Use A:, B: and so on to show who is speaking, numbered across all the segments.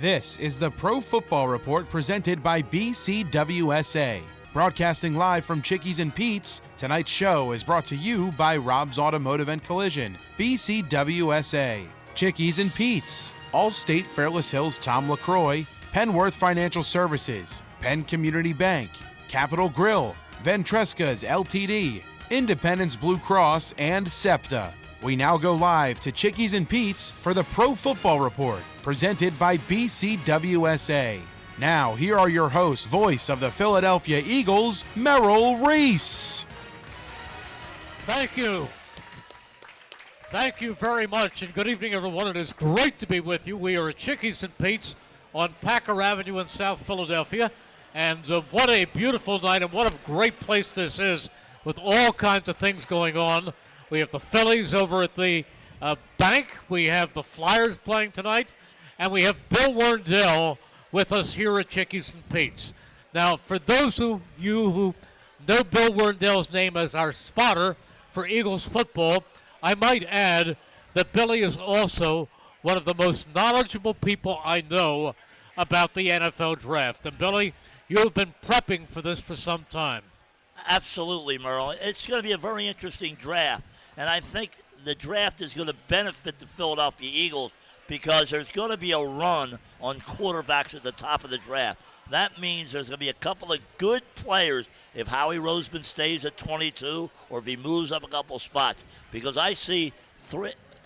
A: This is the Pro Football Report presented by BCWSA. Broadcasting live from Chickies and Pete's, tonight's show is brought to you by Rob's Automotive and Collision, BCWSA, Chickies and Pete's, Allstate Fairless Hills Tom LaCroix, Penworth Financial Services, Penn Community Bank, Capital Grill, Ventresca's LTD, Independence Blue Cross, and SEPTA. We now go live to Chickies and Pete's for the Pro Football Report, presented by BCWSA. Now, here are your hosts, voice of the Philadelphia Eagles, Merrill Reese.
B: Thank you. Thank you very much, and good evening, everyone. It is great to be with you. We are at Chickies and Pete's on Packer Avenue in South Philadelphia, and what a beautiful night, and what a great place this is with all kinds of things going on. We have the Phillies over at the bank. We have the Flyers playing tonight, and we have Bill Werndl with us here at Chickies and Pete's. Now, for those of you who know Bill Werndl's name as our spotter for Eagles football, I might add that Billy is also one of the most knowledgeable people I know about the NFL draft. And Billy, you have been prepping for this for some time.
C: Absolutely, Merle. It's going to be a very interesting draft. And I think the draft is going to benefit the Philadelphia Eagles because there's going to be a run on quarterbacks at the top of the draft. That means there's going to be a couple of good players if Howie Roseman stays at 22 or if he moves up a couple spots. Because I see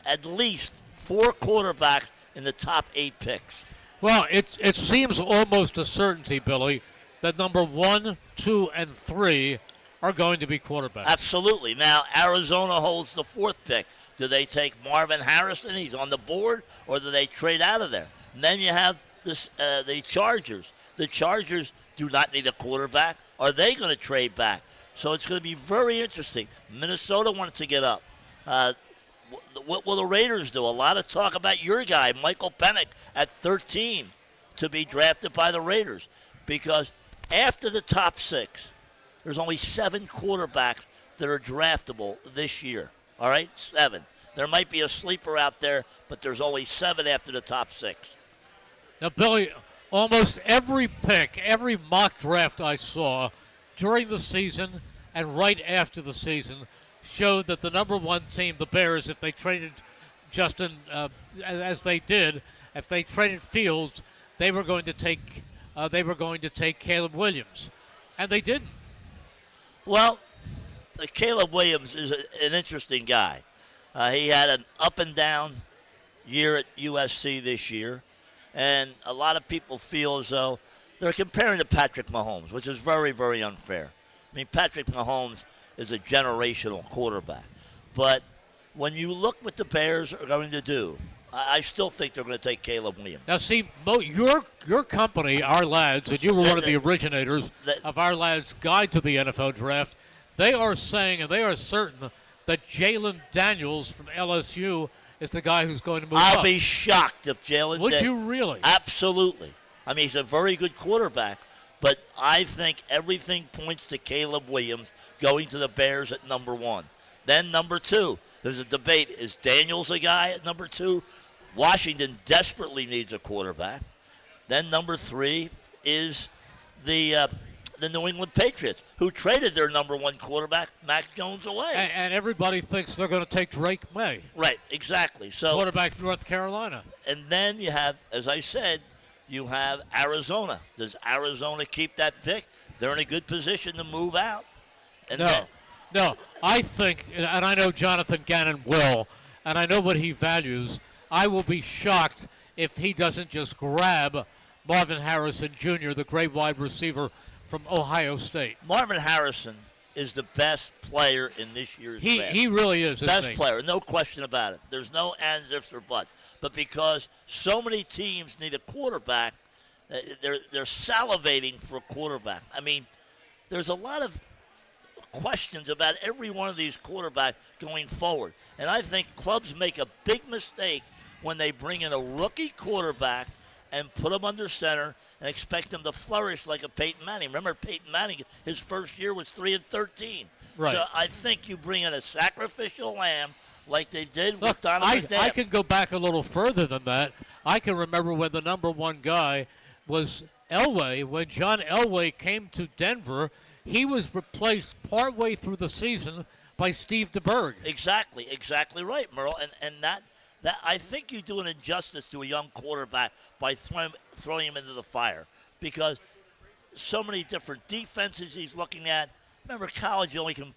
C: at least 4 quarterbacks in the top 8 picks.
B: Well, it seems almost a certainty, Billy, that number 1, 2, and 3 are going to be quarterbacks.
C: Absolutely. Now, Arizona holds the 4th pick. Do they take Marvin Harrison? He's on the board, or do they trade out of there? And then you have the Chargers. The Chargers do not need a quarterback. Are they going to trade back? So it's going to be very interesting. Minnesota wants to get up. What will the Raiders do? A lot of talk about your guy, Michael Penix, at 13 to be drafted by the Raiders. Because after the top 6, there's only 7 quarterbacks that are draftable this year. All right, 7. There might be a sleeper out there, but there's only 7 after the top 6.
B: Now, Billy, almost every pick, every mock draft I saw during the season and right after the season showed that the number 1 team, the Bears, if they traded Justin, as they did, if they traded Fields, they were going to take Caleb Williams, and they didn't.
C: Well, Caleb Williams is an interesting guy. He had an up and down year at USC this year, and a lot of people feel as though they're comparing to Patrick Mahomes, which is very, very unfair. I mean, Patrick Mahomes is a generational quarterback. But when you look what the Bears are going to do, I still think they're going to take Caleb Williams.
B: Now, see, your company, Our Lads, and you were one of the originators of Our Lads' Guide to the NFL Draft, they are saying and they are certain that Jalen Daniels from LSU is the guy who's going to move up.
C: I'll be shocked if Jalen
B: Would you really?
C: Absolutely. I mean, he's a very good quarterback, but I think everything points to Caleb Williams going to the Bears at number 1. Then number 2, there's a debate. Is Daniels a guy at number 2? Washington desperately needs a quarterback. Then number 3 is the New England Patriots, who traded their number 1 quarterback, Mac Jones, away.
B: And everybody thinks they're going to take Drake May.
C: Right, exactly. So
B: quarterback North Carolina.
C: And then you have, as I said, you have Arizona. Does Arizona keep that pick? They're in a good position to move out. And
B: No, I think, and I know Jonathan Gannon will, and I know what he values, I will be shocked if he doesn't just grab Marvin Harrison Jr., the great wide receiver from Ohio State.
C: Marvin Harrison is the best player in this year's draft.
B: He really is, isn't he?
C: Best player, no question about it. There's no ands, ifs, or buts. But because so many teams need a quarterback, they're salivating for a quarterback. I mean, there's a lot of questions about every one of these quarterbacks going forward. And I think clubs make a big mistake when they bring in a rookie quarterback and put him under center and expect him to flourish like a Peyton Manning. Remember, Peyton Manning, his first year was 3-13.
B: Right.
C: So I think you bring in a sacrificial lamb like they did
B: Look,
C: with Donovan McNabb.
B: I can go back a little further than that. I can remember when the number one guy was Elway. When John Elway came to Denver, he was replaced partway through the season by Steve DeBerg.
C: Exactly right, Merle. And that I think you do an injustice to a young quarterback by throwing him into the fire, because so many different defenses he's looking at. Remember, college, you only can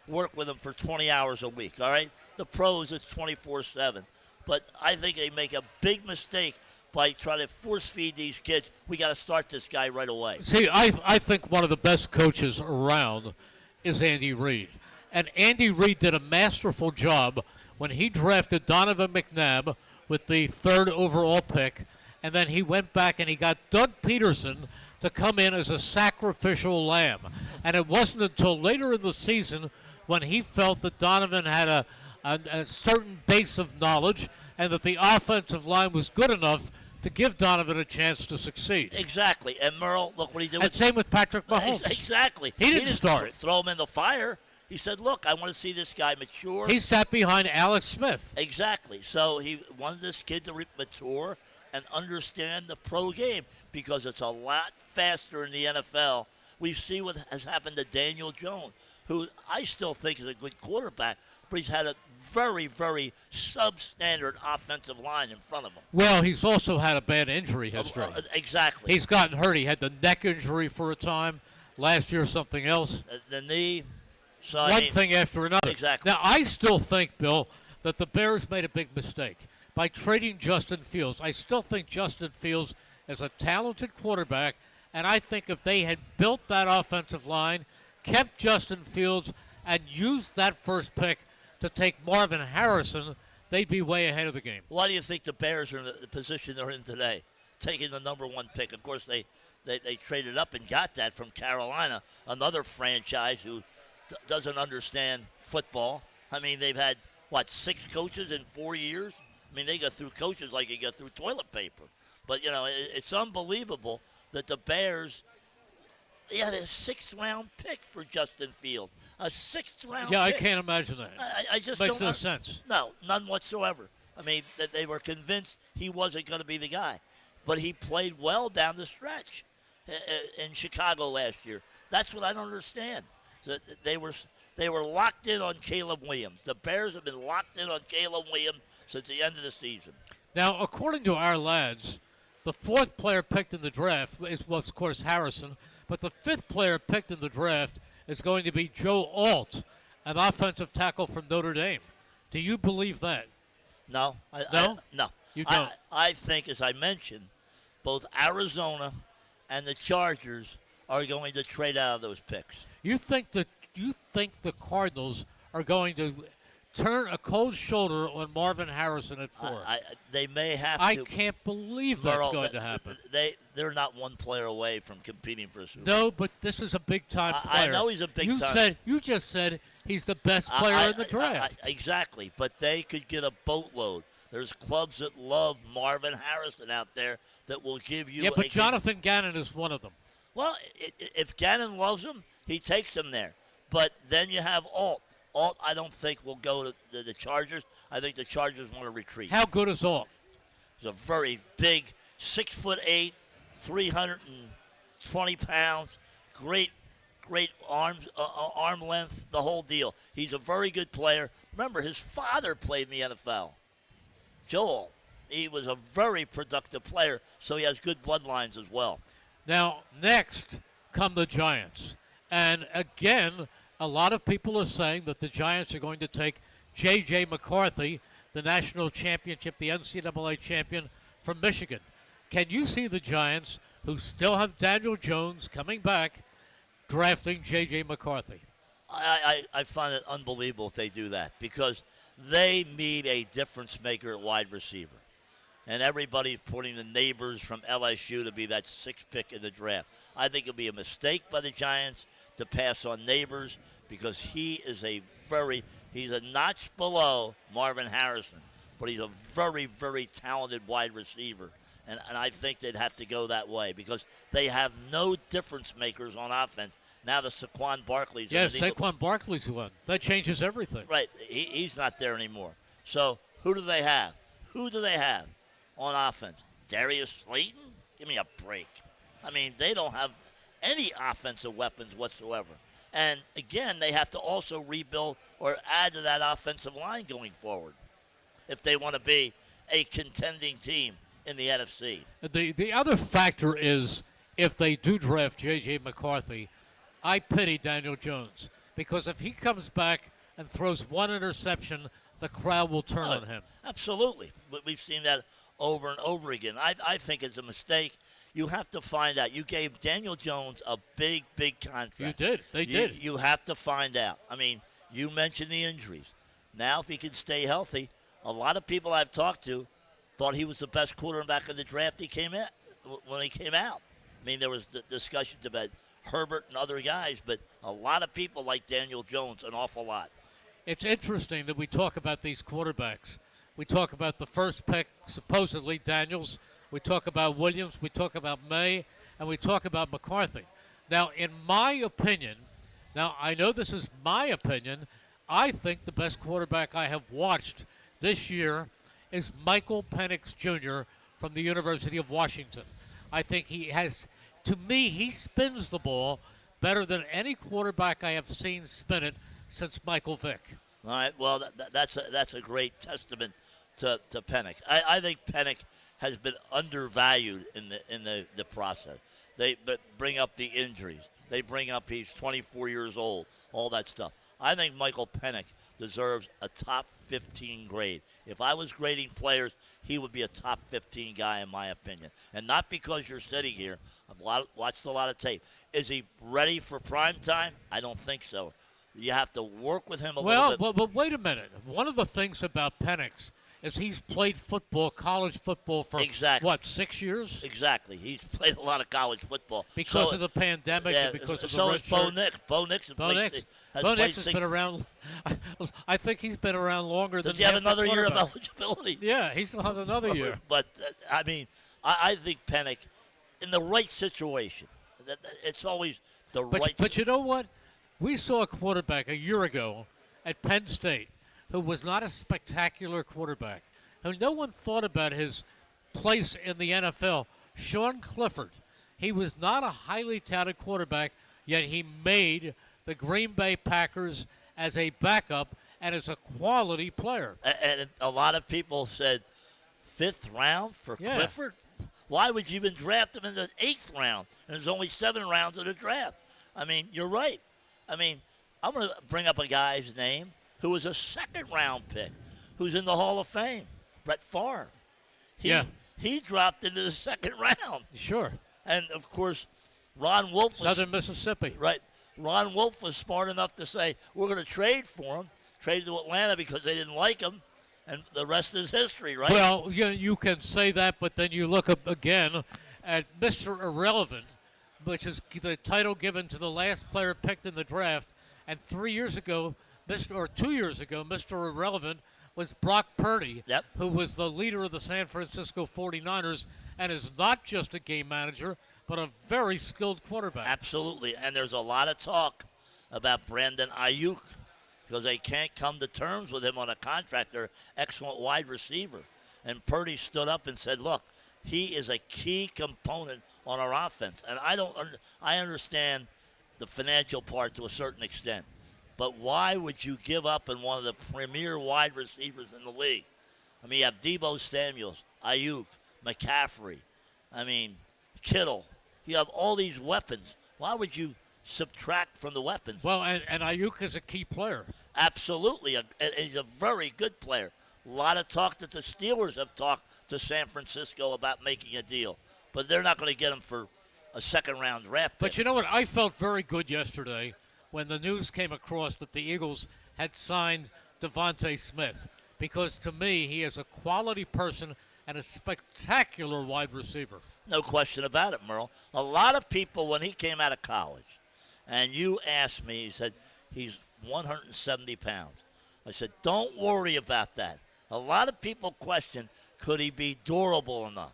C: work with them for 20 hours a week, all right? The pros, it's 24/7. But I think they make a big mistake by trying to force-feed these kids. We got to start this guy right away.
B: See, I think one of the best coaches around is Andy Reid. And Andy Reid did a masterful job when he drafted Donovan McNabb with the 3rd overall pick, and then he went back and he got Doug Peterson to come in as a sacrificial lamb. And it wasn't until later in the season when he felt that Donovan had a certain base of knowledge and that the offensive line was good enough to give Donovan a chance to succeed.
C: Exactly. And Merle, look what he did.
B: And same with Patrick Mahomes.
C: Exactly.
B: He didn't start.
C: Throw him in the fire. He said, look, I want to see this guy mature.
B: He sat behind Alex Smith.
C: Exactly. So he wanted this kid to mature and understand the pro game, because it's a lot faster in the NFL. We see what has happened to Daniel Jones, who I still think is a good quarterback, but he's had a very, very substandard offensive line in front of him.
B: Well, he's also had a bad injury history.
C: Exactly.
B: He's gotten hurt. He had the neck injury for a time. Last year, something else.
C: The knee. So
B: One thing after another.
C: Exactly.
B: Now, I still think, Bill, that the Bears made a big mistake by trading Justin Fields. I still think Justin Fields is a talented quarterback, and I think if they had built that offensive line, kept Justin Fields, and used that first pick to take Marvin Harrison, they'd be way ahead of the game.
C: Why do you think the Bears are in the position they're in today, taking the number one pick? Of course, they traded up and got that from Carolina, another franchise who doesn't understand football. I mean, they've had, 6 coaches in 4 years? I mean, they go through coaches like you go through toilet paper. But, it's unbelievable that the Bears, they had a 6th-round pick for Justin Fields. A 6th-round pick.
B: Yeah, I can't imagine that.
C: I just
B: Makes
C: don't
B: no sense.
C: No, none whatsoever. I mean, they were convinced he wasn't going to be the guy. But he played well down the stretch in Chicago last year. That's what I don't understand. They were locked in on Caleb Williams. The Bears have been locked in on Caleb Williams since the end of the season.
B: Now, according to our lads, the 4th player picked in the draft was, of course, Harrison, but the 5th player picked in the draft is going to be Joe Alt, an offensive tackle from Notre Dame. Do you believe that?
C: No. No.
B: You don't?
C: I think, as I mentioned, both Arizona and the Chargers are going to trade out of those picks.
B: You think the Cardinals are going to turn a cold shoulder on Marvin Harrison at 4?
C: They may have to.
B: I can't believe that's going to happen.
C: They're not one player away from competing for a Super
B: Bowl. No, but this is a big-time player.
C: I know he's a big-time.
B: You just said he's the best player in the draft.
C: Exactly, but they could get a boatload. There's clubs that love Marvin Harrison out there that will give you.
B: Yeah, but Jonathan Gannon is one of them.
C: Well, if Gannon loves him, he takes him there. But then you have Alt. Alt, I don't think will go to the Chargers. I think the Chargers want to retreat.
B: How good is Alt?
C: He's a very big, 6'8", 320 pounds, great arms, arm length, the whole deal. He's a very good player. Remember, his father played in the NFL. Joel. He was a very productive player, so he has good bloodlines as well.
B: Now, next come the Giants. And again, a lot of people are saying that the Giants are going to take J.J. McCarthy, the national championship, the NCAA champion from Michigan. Can you see the Giants, who still have Daniel Jones coming back, drafting J.J. McCarthy?
C: I find it unbelievable if they do that, because they need a difference maker at wide receiver. And everybody's putting the neighbors from LSU to be that 6th pick in the draft. I think it'll be a mistake by the Giants to pass on Neighbors, because he's a notch below Marvin Harrison, but he's a very, very talented wide receiver. And I think they'd have to go that way, because they have no difference makers on offense. Now the Saquon Barkley's.
B: Yes, Saquon Barkley's one. That changes everything.
C: Right. He's not there anymore. So who do they have? on offense. Darius Slayton? Give me a break. I mean, they don't have any offensive weapons whatsoever. And, again, they have to also rebuild or add to that offensive line going forward if they want to be a contending team in the NFC.
B: The other factor is if they do draft J.J. McCarthy, I pity Daniel Jones because if he comes back and throws one interception, the crowd will turn on him.
C: Absolutely. But we've seen that over and over again. I think it's a mistake. You have to find out. You gave Daniel Jones a big, big contract.
B: You did. They did.
C: You have to find out. I mean, you mentioned the injuries. Now, if he can stay healthy, a lot of people I've talked to thought he was the best quarterback in the draft when he came out. I mean, there was discussions about Herbert and other guys, but a lot of people like Daniel Jones an awful lot.
B: It's interesting that we talk about these quarterbacks. We talk about the first pick, supposedly Daniels. We talk about Williams. We talk about May. And we talk about McCarthy. Now, in my opinion, I know this is my opinion, I think the best quarterback I have watched this year is Michael Penix Jr. from the University of Washington. I think he has, to me, he spins the ball better than any quarterback I have seen spin it since Michael Vick.
C: All right, well, that's a great testament to Penix. I think Penix has been undervalued in the process. They bring up the injuries. They bring up he's 24 years old, all that stuff. I think Michael Penix deserves a top 15 grade. If I was grading players, he would be a top 15 guy in my opinion. And not because you're sitting here. I've watched a lot of tape. Is he ready for prime time? I don't think so. You have to work with him a little bit.
B: Well, but wait a minute. One of the things about Penix is he's played football, college football for, what, 6 years?
C: Exactly. He's played a lot of college football.
B: Because of the pandemic and because of the red shirt.
C: So is Bo Nix. Bo Nix
B: has been around. I think he's been around longer than
C: Does he have another year of eligibility?
B: Yeah, he still has another year.
C: But, I mean, I think Penix, in the right situation, it's always the right.
B: But you know what? We saw a quarterback a year ago at Penn State who was not a spectacular quarterback, who no one thought about his place in the NFL, Sean Clifford. He was not a highly touted quarterback, yet he made the Green Bay Packers as a backup and as a quality player.
C: And a lot of people said 5th round for Clifford? Why would you even draft him in the 8th round? And there's only 7 rounds of the draft. I mean, you're right. I mean, I'm going to bring up a guy's name who was a 2nd-round pick, who's in the Hall of Fame, Brett Favre. He dropped into the 2nd round.
B: Sure.
C: And, of course, Ron Wolf was
B: Southern Mississippi.
C: Right. Ron Wolf was smart enough to say, we're going to trade for him, trade to Atlanta because they didn't like him, and the rest is history, right?
B: Well, you can say that, but then you look up again at Mr. Irrelevant, which is the title given to the last player picked in the draft. And 2 years ago, Mr. Irrelevant was Brock Purdy, who was the leader of the San Francisco 49ers and is not just a game manager, but a very skilled quarterback.
C: Absolutely. And there's a lot of talk about Brandon Ayuk because they can't come to terms with him on a contract. They're excellent wide receiver. And Purdy stood up and said, look, he is a key component on our offense. And I understand the financial part to a certain extent. But why would you give up on one of the premier wide receivers in the league? I mean, you have Deebo Samuels, Ayuk, McCaffrey, Kittle. You have all these weapons. Why would you subtract from the weapons?
B: Well, and Ayuk is a key player.
C: Absolutely. He's a very good player. A lot of talk that the Steelers have talked to San Francisco about making a deal. But they're not going to get him for a 2nd-round draft pick.
B: But you know what? I felt very good yesterday when the news came across that the Eagles had signed Devontae Smith, because to me he is a quality person and a spectacular wide receiver.
C: No question about it, Merle. A lot of people, when he came out of college, and you asked me, he said, he's 170 pounds. I said, don't worry about that. A lot of people question, could he be durable enough?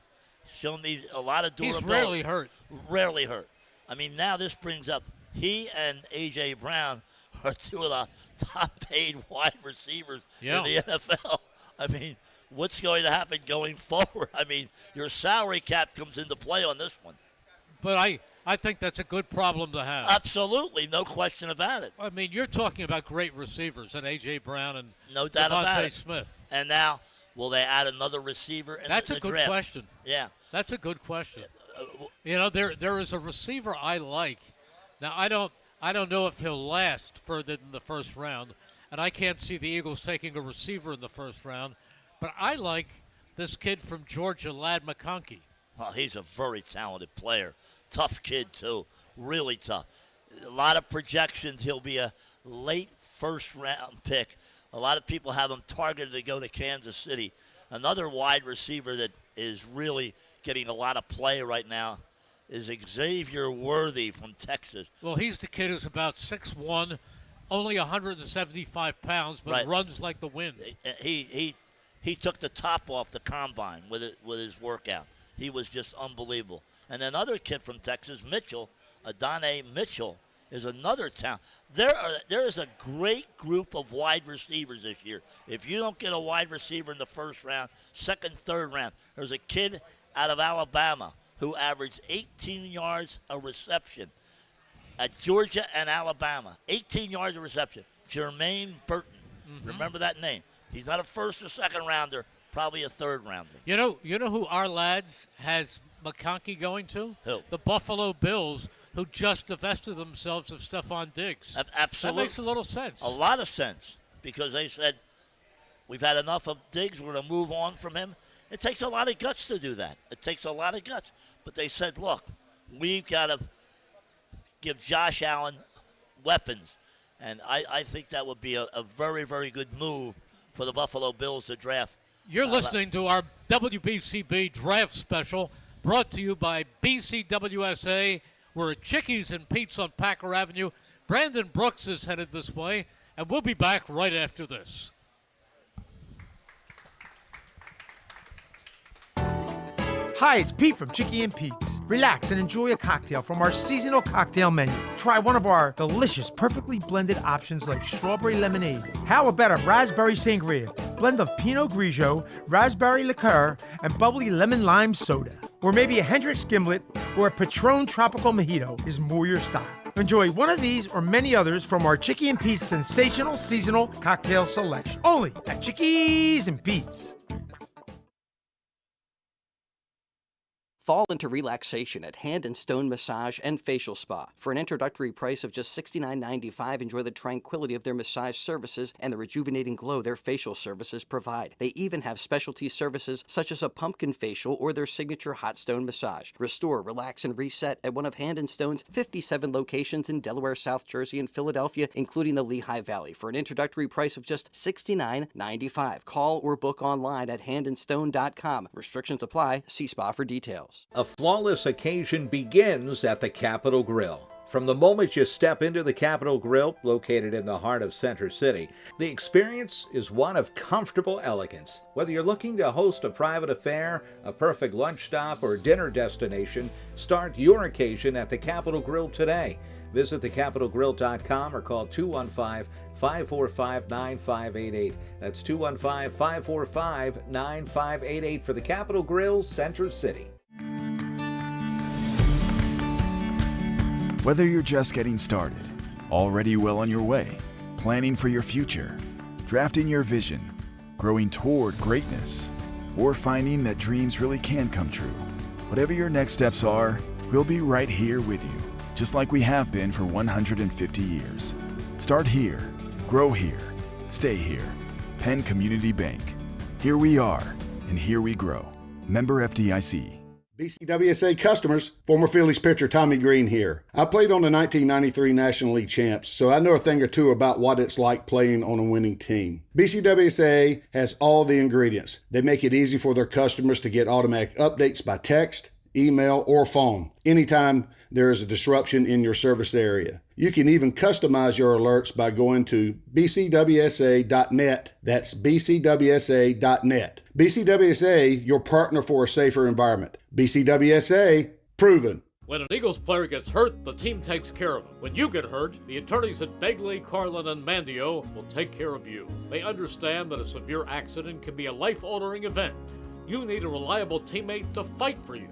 C: Shown me a lot of durability.
B: He's rarely hurt.
C: Rarely hurt. I mean, now this brings up, he and A.J. Brown are 2 of the top-paid wide receivers in the NFL. I mean, what's going to happen going forward? I mean, your salary cap comes into play on this one.
B: But I think that's a good problem to have.
C: Absolutely, no question about it.
B: I mean, you're talking about great receivers and A.J. Brown and
C: no doubt about
B: Devontae
C: it.
B: Smith.
C: And now, will they add another receiver in
B: That's
C: the
B: a good
C: draft?
B: question.
C: Yeah.
B: That's a good question. You know, there is a receiver I like. Now, I don't know if he'll last further than the first round, and I can't see the Eagles taking a receiver in the first round, but I like this kid from Georgia, Ladd McConkey.
C: Well, he's a very talented player. Tough kid, too. Really tough. A lot of projections. He'll be a late first-round pick. A lot of people have him targeted to go to Kansas City. Another wide receiver that is really getting a lot of play right now is Xavier Worthy from Texas.
B: Well, he's the kid who's about 6'1", only 175 pounds, but
C: Right.
B: runs like the wind.
C: He took the top off the combine with his workout. He was just unbelievable. And another kid from Texas, Mitchell, Adonai Mitchell, is another talent. There is a great group of wide receivers this year. If you don't get a wide receiver in the first round, second, third round, there's a kid out of Alabama who averaged 18 yards a reception at Georgia and Alabama. 18 yards a reception. Jermaine Burton. Mm-hmm. Remember that name. He's not a first or second rounder, probably a third rounder.
B: You know who our lads has McConkey going to?
C: Who?
B: The Buffalo Bills, who just divested themselves of Stephon Diggs.
C: Absolutely.
B: That makes a little sense.
C: A lot of sense, because they said, we've had enough of Diggs, we're going to move on from him. It takes a lot of guts to do that. It takes a lot of guts. But they said, look, we've got to give Josh Allen weapons. And I think that would be a very, very good move for the Buffalo Bills to draft.
B: You're listening to our WBCB draft special, brought to you by BCWSA. We're at Chickies and Pete's on Packer Avenue. Brandon Brooks is headed this way, and we'll be back right after this.
D: Hi, it's Pete from Chickie and Pete's. Relax and enjoy a cocktail from our seasonal cocktail menu. Try one of our delicious, perfectly blended options like strawberry lemonade. How about a raspberry sangria, blend of Pinot Grigio, raspberry liqueur, and bubbly lemon lime soda? Or maybe a Hendrick's Gimlet or a Patron Tropical Mojito is more your style. Enjoy one of these or many others from our Chickie and Pete's sensational seasonal cocktail selection. Only at Chickies and Pete's.
E: Fall into relaxation at Hand and Stone Massage and Facial Spa. For an introductory price of just $69.95, enjoy the tranquility of their massage services and the rejuvenating glow their facial services provide. They even have specialty services such as a pumpkin facial or their signature hot stone massage. Restore, relax, and reset at one of Hand and Stone's 57 locations in Delaware, South Jersey, and Philadelphia, including the Lehigh Valley, for an introductory price of just $69.95. Call or book online at handandstone.com. Restrictions apply. See spa for details.
F: A flawless occasion begins at the Capitol Grill. From the moment you step into the Capitol Grill, located in the heart of Center City, the experience is one of comfortable elegance. Whether you're looking to host a private affair, a perfect lunch stop, or dinner destination, start your occasion at the Capitol Grill today. Visit thecapitolgrill.com or call 215-545-9588. That's 215-545-9588 for the Capitol Grill, Center City.
G: Whether you're just getting started, already well on your way, planning for your future, drafting your vision, growing toward greatness, or finding that dreams really can come true, whatever your next steps are, we'll be right here with you, just like we have been for 150 years. Start here, grow here, stay here. Penn Community Bank. Here we are, and here we grow. Member FDIC.
H: BCWSA customers, former Phillies pitcher Tommy Green here. I played on the 1993 National League champs, so I know a thing or two about what it's like playing on a winning team. BCWSA has all the ingredients. They make it easy for their customers to get automatic updates by text, email, or phone anytime there is a disruption in your service area. You can even customize your alerts by going to bcwsa.net. That's bcwsa.net. BCWSA, your partner for a safer environment. BCWSA, proven.
B: When an Eagles player gets hurt, the team takes care of him. When you get hurt, the attorneys at Begley, Carlin, and Mandio will take care of you. They understand that a severe accident can be a life-altering event. You need a reliable teammate to fight for you.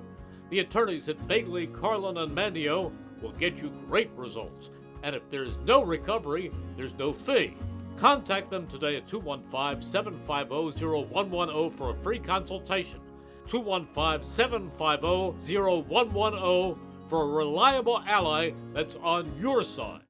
B: The attorneys at Begley, Carlin, and Mandio will get you great results. And if there's no recovery, there's no fee. Contact them today at 215-750-0110 for a free consultation. 215-750-0110 for a reliable ally that's on your side.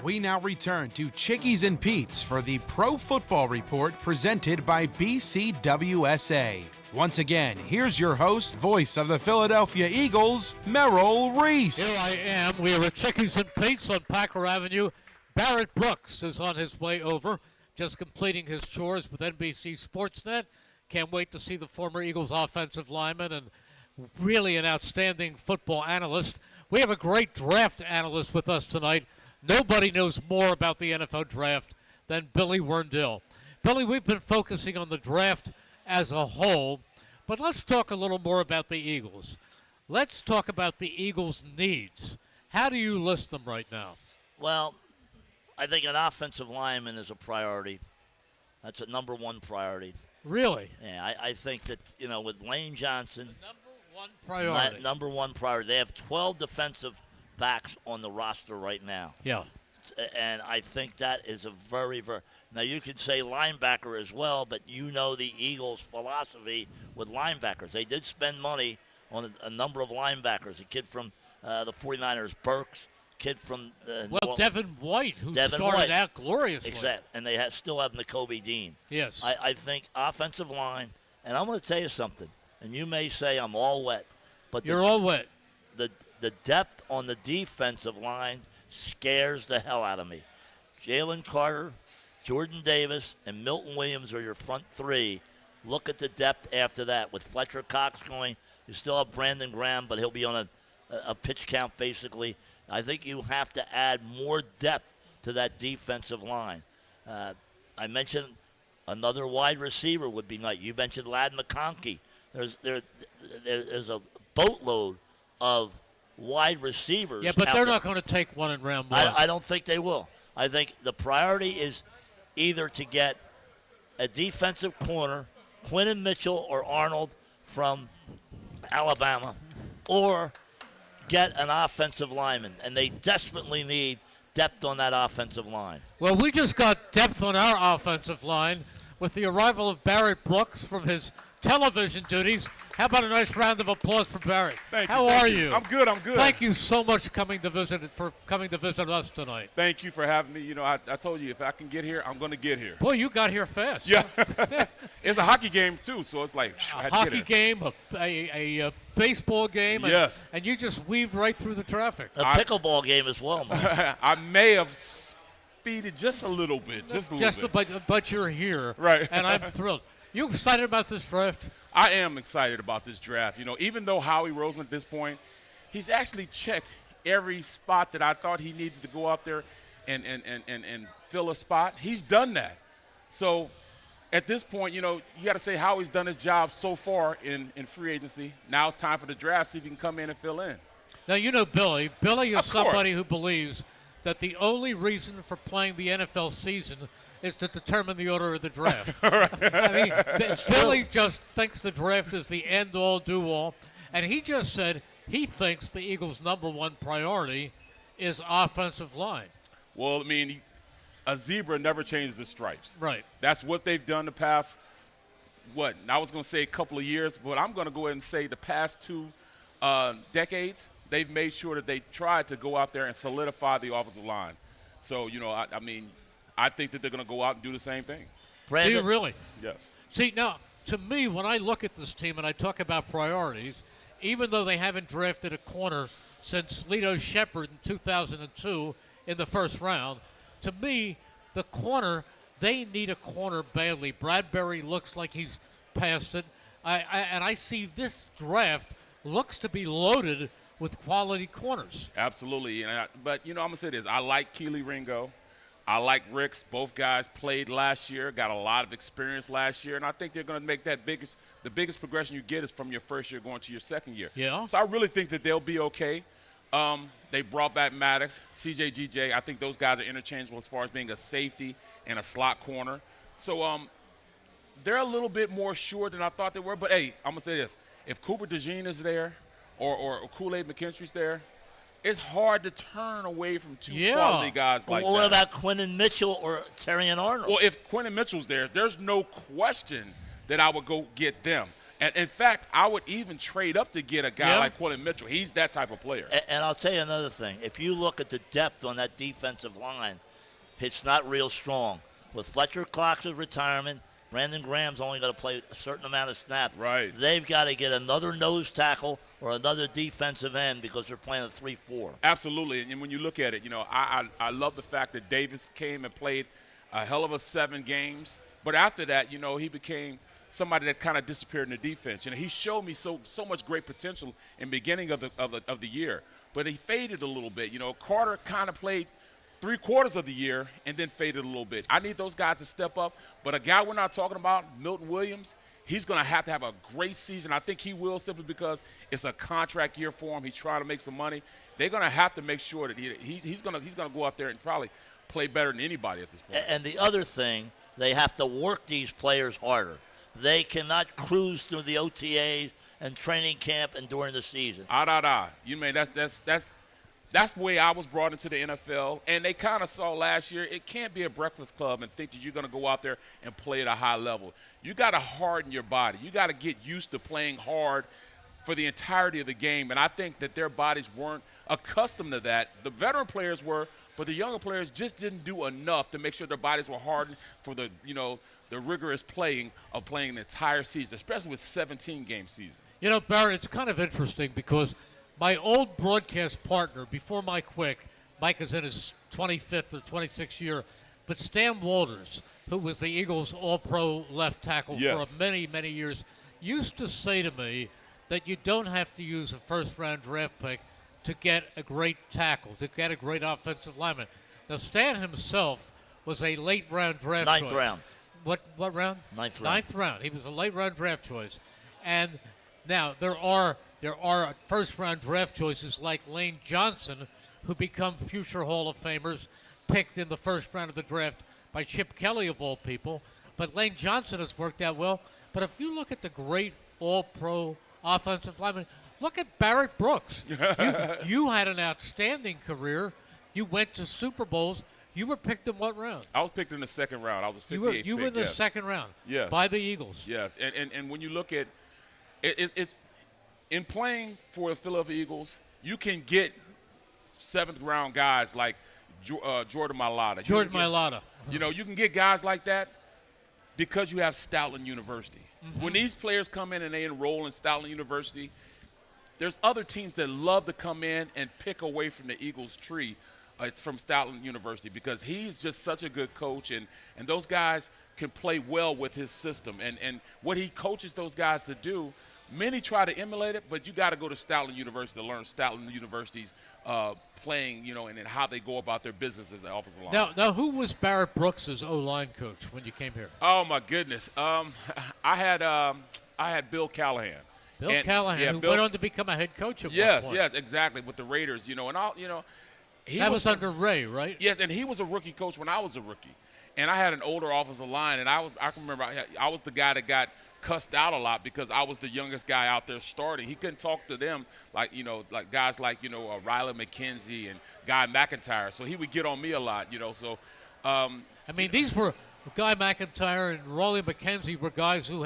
A: We now return to Chickies and Pete's for the Pro Football Report presented by BCWSA. Once again, here's your host, voice of the Philadelphia Eagles, Merrill Reese.
B: Here I am. We are at Chickies and Pete's on Packer Avenue. Barrett Brooks is on his way over, just completing his chores with NBC Sportsnet. Can't wait to see the former Eagles offensive lineman and really an outstanding football analyst. We have a great draft analyst with us tonight. Nobody knows more about the NFL draft than Billy Werndl. Billy, we've been focusing on the draft as a whole, but let's talk a little more about the Eagles. Let's talk about the Eagles' needs. How do you list them right now?
C: Well, I think an offensive lineman is a priority. That's a number one priority.
B: Really?
C: Yeah, I think that, with Lane Johnson.
B: Number one priority.
C: Number one priority. They have 12 defensive backs on the roster right now.
B: Yeah.
C: And I think that is a very, very. Now, you could say linebacker as well, but the Eagles' philosophy with linebackers. They did spend money on a number of linebackers. A kid from the 49ers, Burks. Kid from
B: Devin White, who started out gloriously.
C: Exactly, and they still have Nakobe Dean.
B: Yes.
C: I think offensive line, and I'm going to tell you something, and you may say I'm all wet, but
B: you're all wet.
C: The depth on the defensive line scares the hell out of me. Jalen Carter, Jordan Davis, and Milton Williams are your front three. Look at the depth after that. With Fletcher Cox going, you still have Brandon Graham, but he'll be on a pitch count basically. I think you have to add more depth to that defensive line. I mentioned another wide receiver would be nice. You mentioned Ladd McConkey. There's a boatload of wide receivers.
B: Yeah, but they're not going to take one in round one.
C: I don't think they will. I think the priority is either to get a defensive corner, Quinton Mitchell or Arnold from Alabama, or get an offensive lineman, and they desperately need depth on that offensive line.
B: Well, we just got depth on our offensive line with the arrival of Barrett Brooks from his television duties. How about a nice round of applause for Barrett?
I: Thank you.
B: How are you?
I: I'm good.
B: Thank you so much for coming to visit us tonight.
I: Thank you for having me. I told you if I can get here, I'm going to get here.
B: Boy, you got here fast.
I: Yeah. It's a hockey game, too, so it's like
B: a hockey game, a baseball game.
I: Yes.
B: And you just weaved right through the traffic.
C: A pickleball game as well, man.
I: I may have speeded just a little bit.
B: But you're here.
I: Right.
B: And I'm thrilled. You excited about this draft?
I: I am excited about this draft. Even though Howie Roseman at this point, he's actually checked every spot that I thought he needed to go out there and fill a spot. He's done that. So at this point, you got to say Howie's done his job so far in free agency. Now it's time for the draft, see if he can come in and fill in.
B: Now, Billy. Billy is somebody who believes that the only reason for playing the NFL season is to determine the order of the draft. I mean, Billy just thinks the draft is the end-all, do-all, and he just said he thinks the Eagles' number one priority is offensive line.
I: Well, I mean, a zebra never changes its stripes.
B: Right.
I: That's what they've done the past, I was going to say a couple of years, but I'm going to go ahead and say the past 2 decades, they've made sure that they tried to go out there and solidify the offensive line. So, I think that they're going to go out and do the same thing.
B: Brandon? Do you really?
I: Yes.
B: See, now, to me, when I look at this team and I talk about priorities, even though they haven't drafted a corner since Lito Shepherd in 2002 in the first round, to me, the corner, they need a corner badly. Bradbury looks like he's past it. And I see this draft looks to be loaded with quality corners.
I: Absolutely. But, I'm going to say this. I like Keely Ringo. I like Ricks. Both guys played last year, got a lot of experience last year, and I think they're going to make the biggest progression you get is from your first year going to your second year.
B: Yeah.
I: So I really think that they'll be okay. They brought back Maddox, CJ, GJ. I think those guys are interchangeable as far as being a safety and a slot corner. So they're a little bit more sure than I thought they were. But, hey, I'm going to say this. If Cooper DeJean is there or Kool-Aid McKinstry's there, it's hard to turn away from two quality guys like that.
C: Well, what about Quinton Mitchell or Terrion Arnold?
I: Well, if Quinton Mitchell's there, there's no question that I would go get them. And, in fact, I would even trade up to get a guy like Quinton Mitchell. He's that type of player.
C: And I'll tell you another thing. If you look at the depth on that defensive line, it's not real strong. With Fletcher Cox's retirement, Brandon Graham's only going to play a certain amount of snaps.
I: Right.
C: They've got to get another nose tackle or another defensive end because they're playing a 3-4.
I: Absolutely. And when you look at it, I love the fact that Davis came and played a hell of a 7 games. But after that, he became somebody that kind of disappeared in the defense. He showed me so much great potential in the beginning of the year. But he faded a little bit. Carter kind of played 3/4 of the year and then faded a little bit. I need those guys to step up. But a guy we're not talking about, Milton Williams, he's going to have a great season. I think he will, simply because it's a contract year for him. He's trying to make some money. They're going to have to make sure that he's going to go out there and probably play better than anybody at this point.
C: And the other thing, they have to work these players harder. They cannot cruise through the OTAs and training camp and during the season.
I: You mean that's the way I was brought into the NFL, and they kind of saw last year it can't be a breakfast club and think that you're going to go out there and play at a high level. You got to harden your body. You got to get used to playing hard for the entirety of the game, and I think that their bodies weren't accustomed to that. The veteran players were, but the younger players just didn't do enough to make sure their bodies were hardened for the rigorous playing of playing the entire season, especially with 17-game season.
B: Barrett, it's kind of interesting because my old broadcast partner, before Mike is in his 25th or 26th year, but Stan Walters, who was the Eagles All-Pro left tackle for many, many years, used to say to me that you don't have to use a first-round draft pick to get a great tackle, to get a great offensive lineman. Now, Stan himself was a late-round draft choice.
C: Ninth round.
B: What round?
C: Ninth round.
B: Ninth round. He was a late-round draft choice. And now there are first-round draft choices like Lane Johnson, who become future Hall of Famers, picked in the first round of the draft by Chip Kelly, of all people. But Lane Johnson has worked out well. But if you look at the great All-Pro offensive lineman, look at Barrett Brooks. You had an outstanding career. You went to Super Bowls. You were picked in what round?
I: I was picked in the second round. I was a 58th
B: You were in the second round by the Eagles.
I: Yes, and when you look at it's in playing for the Philadelphia Eagles, you can get 7th round guys like Jordan Mailata. You can get guys like that because you have Stoutland University. Mm-hmm. When these players come in and they enroll in Stoutland University, there's other teams that love to come in and pick away from the Eagles tree from Stoutland University because he's just such a good coach, and those guys can play well with his system. And what he coaches those guys to do, many try to emulate it, but you got to go to Stoutland University to learn Stoutland University's playing, and how they go about their business as an offensive line.
B: Now, who was Barrett Brooks' O-line coach when you came here?
I: Oh, my goodness. I had Bill Callahan.
B: Bill Callahan, who went on to become a head coach at one point.
I: Yes, exactly, with the Raiders, and all,
B: That was under Ray, right?
I: Yes, and he was a rookie coach when I was a rookie. And I had an older offensive line, and I can remember I was the guy that got cussed out a lot because I was the youngest guy out there starting. He couldn't talk to them like guys like, Riley McKenzie and Guy McIntyre. So he would get on me a lot, so.
B: These were Guy McIntyre and Riley McKenzie were guys who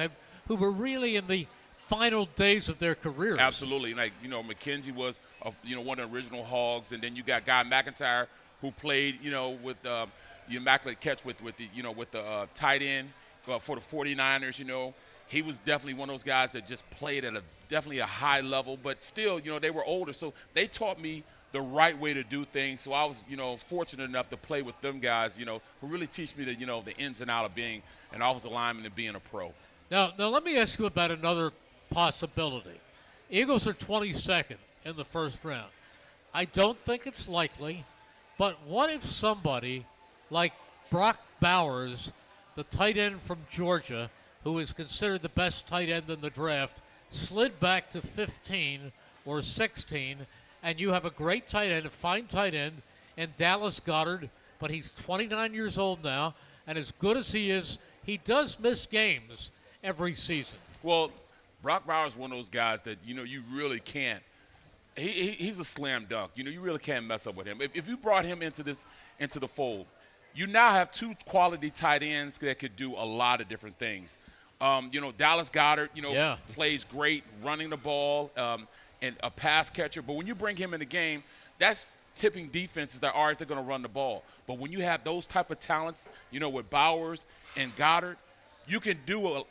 B: were really in the final days of their careers.
I: Absolutely. McKenzie was, one of the original Hogs, and then you got Guy McIntyre who played, with the immaculate catch with the tight end for the 49ers, He was definitely one of those guys that just played at definitely a high level, but still, they were older. So they taught me the right way to do things. So I was, fortunate enough to play with them guys, who really teach me the ins and outs of being an offensive lineman and being a pro.
B: Now let me ask you about another possibility. Eagles are 22nd in the first round. I don't think it's likely, but what if somebody like Brock Bowers, the tight end from Georgia, who is considered the best tight end in the draft, slid back to 15 or 16, and you have a great tight end, a fine tight end, in Dallas Goedert, but he's 29 years old now, and as good as he is, he does miss games every season.
I: Well, Brock Bowers is one of those guys that, you really can't. He's a slam dunk. You really can't mess up with him. If you brought him into the fold, you now have two quality tight ends that could do a lot of different things. Dallas Goedert, plays great running the ball and a pass catcher. But when you bring him in the game, that's tipping defenses that are they're going to run the ball. But when you have those type of talents, with Bowers and Goddard, you can do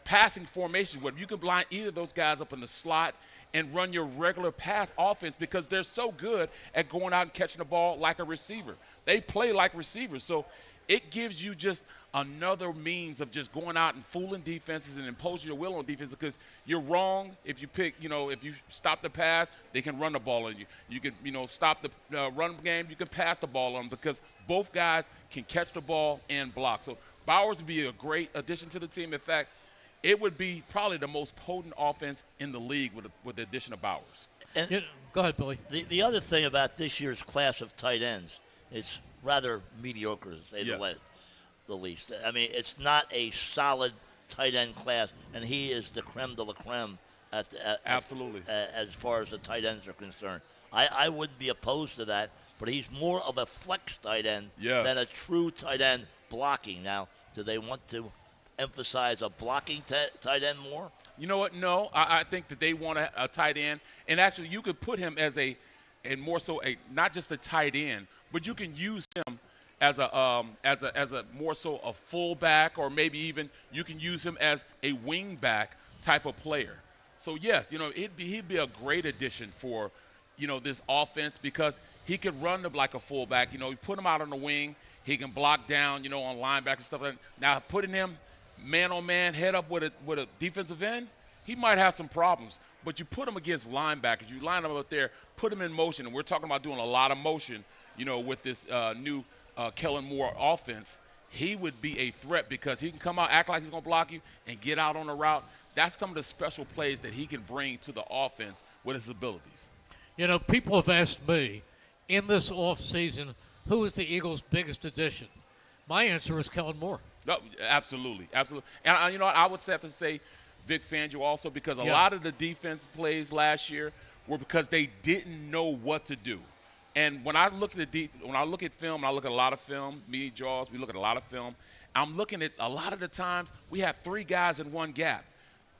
I: passing formations where you can line either of those guys up in the slot and run your regular pass offense because they're so good at going out and catching the ball like a receiver. They play like receivers. So it gives you just another means of just going out and fooling defenses and imposing your will on defense because you're wrong if you pick, if you stop the pass, they can run the ball on you. You can, stop the run game, you can pass the ball on them because both guys can catch the ball and block. So Bowers would be a great addition to the team. In fact, it would be probably the most potent offense in the league with the addition of Bowers.
C: And
B: go ahead, Billy.
C: The other thing about this year's class of tight ends, it's rather mediocre, to say the least. I mean, it's not a solid tight end class, and he is the creme de la creme
I: absolutely
C: as far as the tight ends are concerned. I wouldn't be opposed to that, but he's more of a flex tight end than a true tight end blocking. Now, do they want to emphasize a blocking tight end more?
I: You know what? No, I think that they want a tight end, and actually you could put him as more so not just a tight end, but you can use him as a more so a fullback, or maybe even you can use him as a wing back type of player. So yes, he'd be a great addition for this offense because he could run like a fullback. You put him out on the wing, he can block down on linebacker and stuff like that. Now putting him man-on-man, head up with a defensive end, he might have some problems. But you put him against linebackers, you line him up there, put him in motion, and we're talking about doing a lot of motion, with this new Kellen Moore offense. He would be a threat because he can come out, act like he's going to block you, and get out on the route. That's some of the special plays that he can bring to the offense with his abilities.
B: People have asked me in this offseason, who is the Eagles' biggest addition? My answer is Kellen Moore.
I: No, absolutely. And I would have to say Vic Fangio also because a lot of the defense plays last year were because they didn't know what to do. And when I look at film, I look at a lot of film. Me, Jaws, we look at a lot of film. I'm looking at a lot of the times we have three guys in one gap.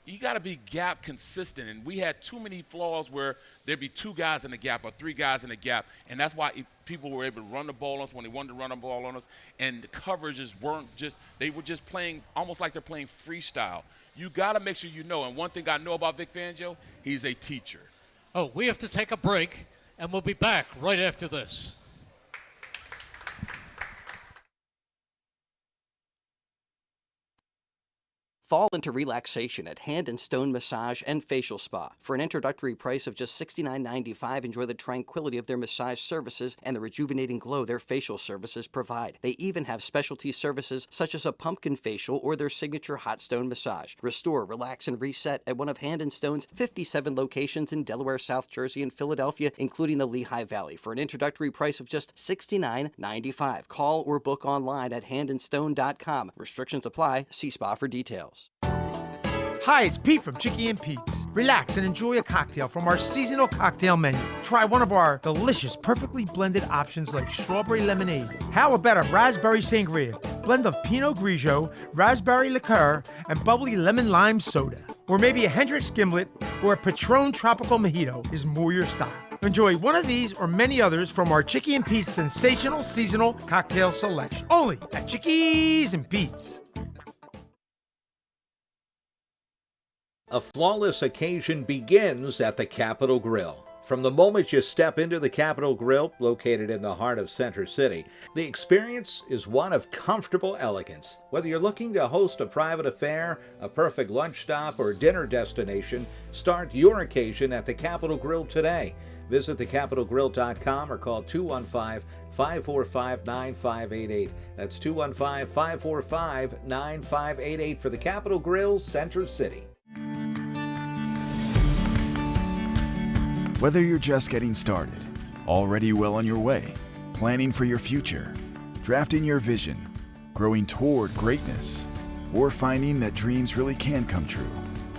I: You got to be gap consistent, and we had too many flaws where there'd be two guys in the gap or three guys in the gap, and that's why people were able to run the ball on us when they wanted to run the ball on us, and the coverages they were just playing almost like they're playing freestyle. You got to make sure and one thing I know about Vic Fangio, he's a teacher.
B: Oh, we have to take a break, and we'll be back right after this.
E: Fall into relaxation at Hand and Stone Massage and Facial Spa. For an introductory price of just $69.95, enjoy the tranquility of their massage services and the rejuvenating glow their facial services provide. They even have specialty services such as a pumpkin facial or their signature hot stone massage. Restore, relax, and reset at one of Hand and Stone's 57 locations in Delaware, South Jersey, and Philadelphia, including the Lehigh Valley, for an introductory price of just $69.95. Call or book online at handandstone.com. Restrictions apply. See spa for details.
D: Hi, it's Pete from Chicky and Pete's. Relax and enjoy a cocktail from our seasonal cocktail menu. Try one of our delicious, perfectly blended options like strawberry lemonade. How about a raspberry sangria, blend of Pinot Grigio, raspberry liqueur, and bubbly lemon lime soda? Or maybe a Hendrick's Gimlet or a Patron Tropical Mojito is more your style. Enjoy one of these or many others from our Chicky and Pete's sensational seasonal cocktail selection. Only at Chickies and Pete's.
F: A flawless occasion begins at the Capitol Grill. From the moment you step into the Capitol Grill, located in the heart of Center City, the experience is one of comfortable elegance. Whether you're looking to host a private affair, a perfect lunch stop, or dinner destination, start your occasion at the Capitol Grill today. Visit thecapitalgrill.com or call 215-545-9588. That's 215-545-9588 for the Capital Grille, Center City.
G: Whether you're just getting started, already well on your way, planning for your future, drafting your vision, growing toward greatness, or finding that dreams really can come true,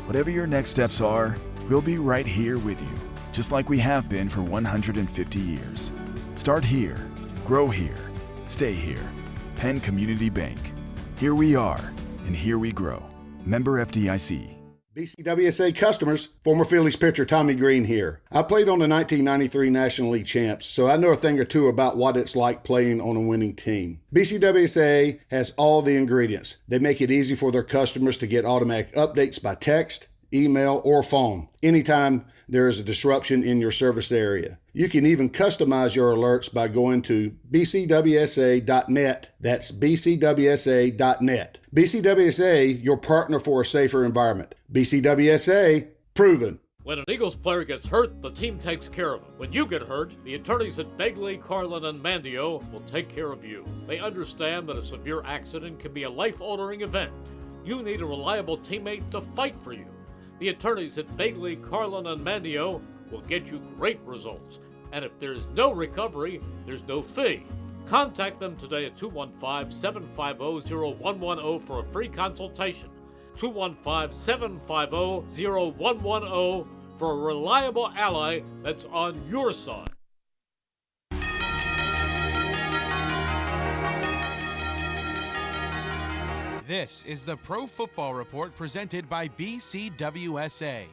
G: whatever your next steps are, we'll be right here with you, just like we have been for 150 years. Start here, grow here, stay here. Penn Community Bank. Here we are, and here we grow. Member FDIC.
H: BCWSA customers, former Phillies pitcher Tommy Green here. I played on the 1993 National League champs, so I know a thing or two about what it's like playing on a winning team. BCWSA has all the ingredients. They make it easy for their customers to get automatic updates by text, email, or phone anytime there is a disruption in your service area. You can even customize your alerts by going to bcwsa.net. That's bcwsa.net. BCWSA, your partner for a safer environment. BCWSA, proven.
B: When an Eagles player gets hurt, the team takes care of him. When you get hurt, the attorneys at Begley, Carlin, and Mandio will take care of you. They understand that a severe accident can be a life-altering event. You need a reliable teammate to fight for you. The attorneys at Begley, Carlin, and Mandio will get you great results. And if there's no recovery, there's no fee. Contact them today at 215-750-0110 for a free consultation. 215-750-0110 for a reliable ally that's on your side.
A: This is the Pro Football Report presented by BCWSA.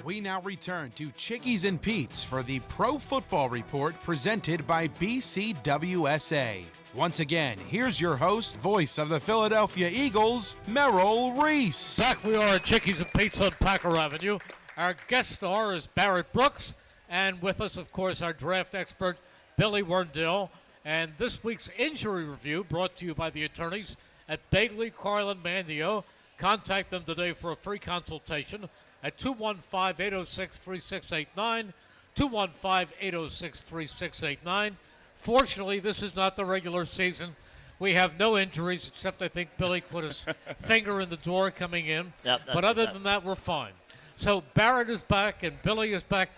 A: We now return to Chickies and Pete's for the Pro Football Report presented by BCWSA. Once again, here's your host, voice of the Philadelphia Eagles, Merrill Reese.
B: Back we are at Chickies and Pete's on Packer Avenue. Our guest star is Barrett Brooks, and with us, of course, our draft expert, Billy Werndl. And this week's injury review brought to you by the attorneys at Begley, Carlin, Mandio. Contact them today for a free consultation at 215-806-3689, 215-806-3689. Fortunately, this is not the regular season. We have no injuries, except I think Billy put his finger in the door coming in. But other than that, we're fine. So Barrett is back and Billy is back.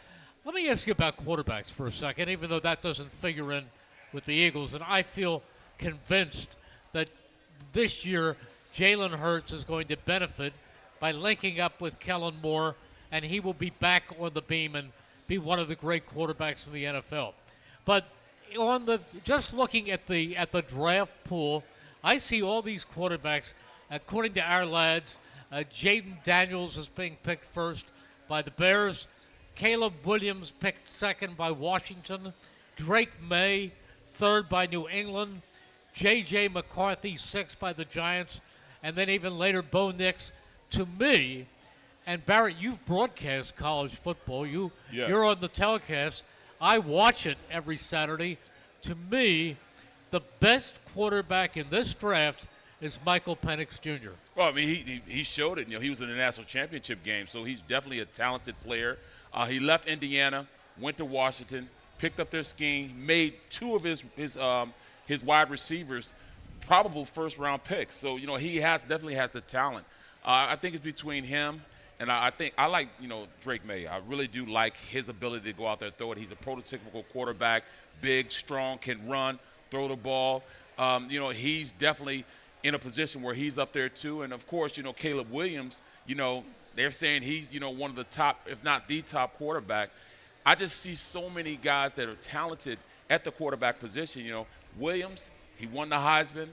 B: Let me ask you about quarterbacks for a second, even though that doesn't figure in with the Eagles. And I feel convinced that this year Jalen Hurts is going to benefit by linking up with Kellen Moore, and he will be back on the beam and be one of the great quarterbacks in the NFL. But just looking at the draft pool, I see all these quarterbacks. According to our lads, Jaden Daniels is being picked first by the Bears. Caleb Williams picked second by Washington. Drake May third by New England. J.J. McCarthy sixth by the Giants. And then even later, Bo Nix. To me, and Barrett, you've broadcast college football. You're on the telecast. I watch it every Saturday. To me, the best quarterback in this draft is Michael Penix Jr.
I: Well, I mean, he showed it. He was in the national championship game, so he's definitely a talented player. He left Indiana, went to Washington, picked up their scheme, made two of his wide receivers probable first-round picks. So he definitely has the talent. I think it's between him and I think I like Drake May. I really do like his ability to go out there and throw it. He's a prototypical quarterback, big, strong, can run, throw the ball. He's definitely in a position where he's up there too. And of course, Caleb Williams. They're saying he's one of the top, if not the top quarterback. I just see so many guys that are talented at the quarterback position. Williams, he won the Heisman,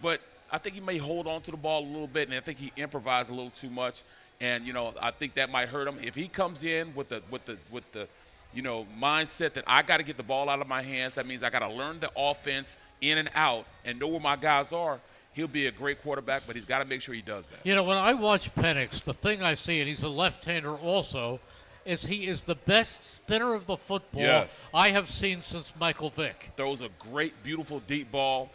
I: but I think he may hold on to the ball a little bit, and I think he improvised a little too much. And I think that might hurt him if he comes in with the mindset that I got to get the ball out of my hands. That means I got to learn the offense in and out and know where my guys are. He'll be a great quarterback, but he's got to make sure he does that.
B: When I watch Penix, the thing I see, and he's a left-hander also, is he is the best spinner of the football I have seen since Michael Vick.
I: Throws a great, beautiful deep ball.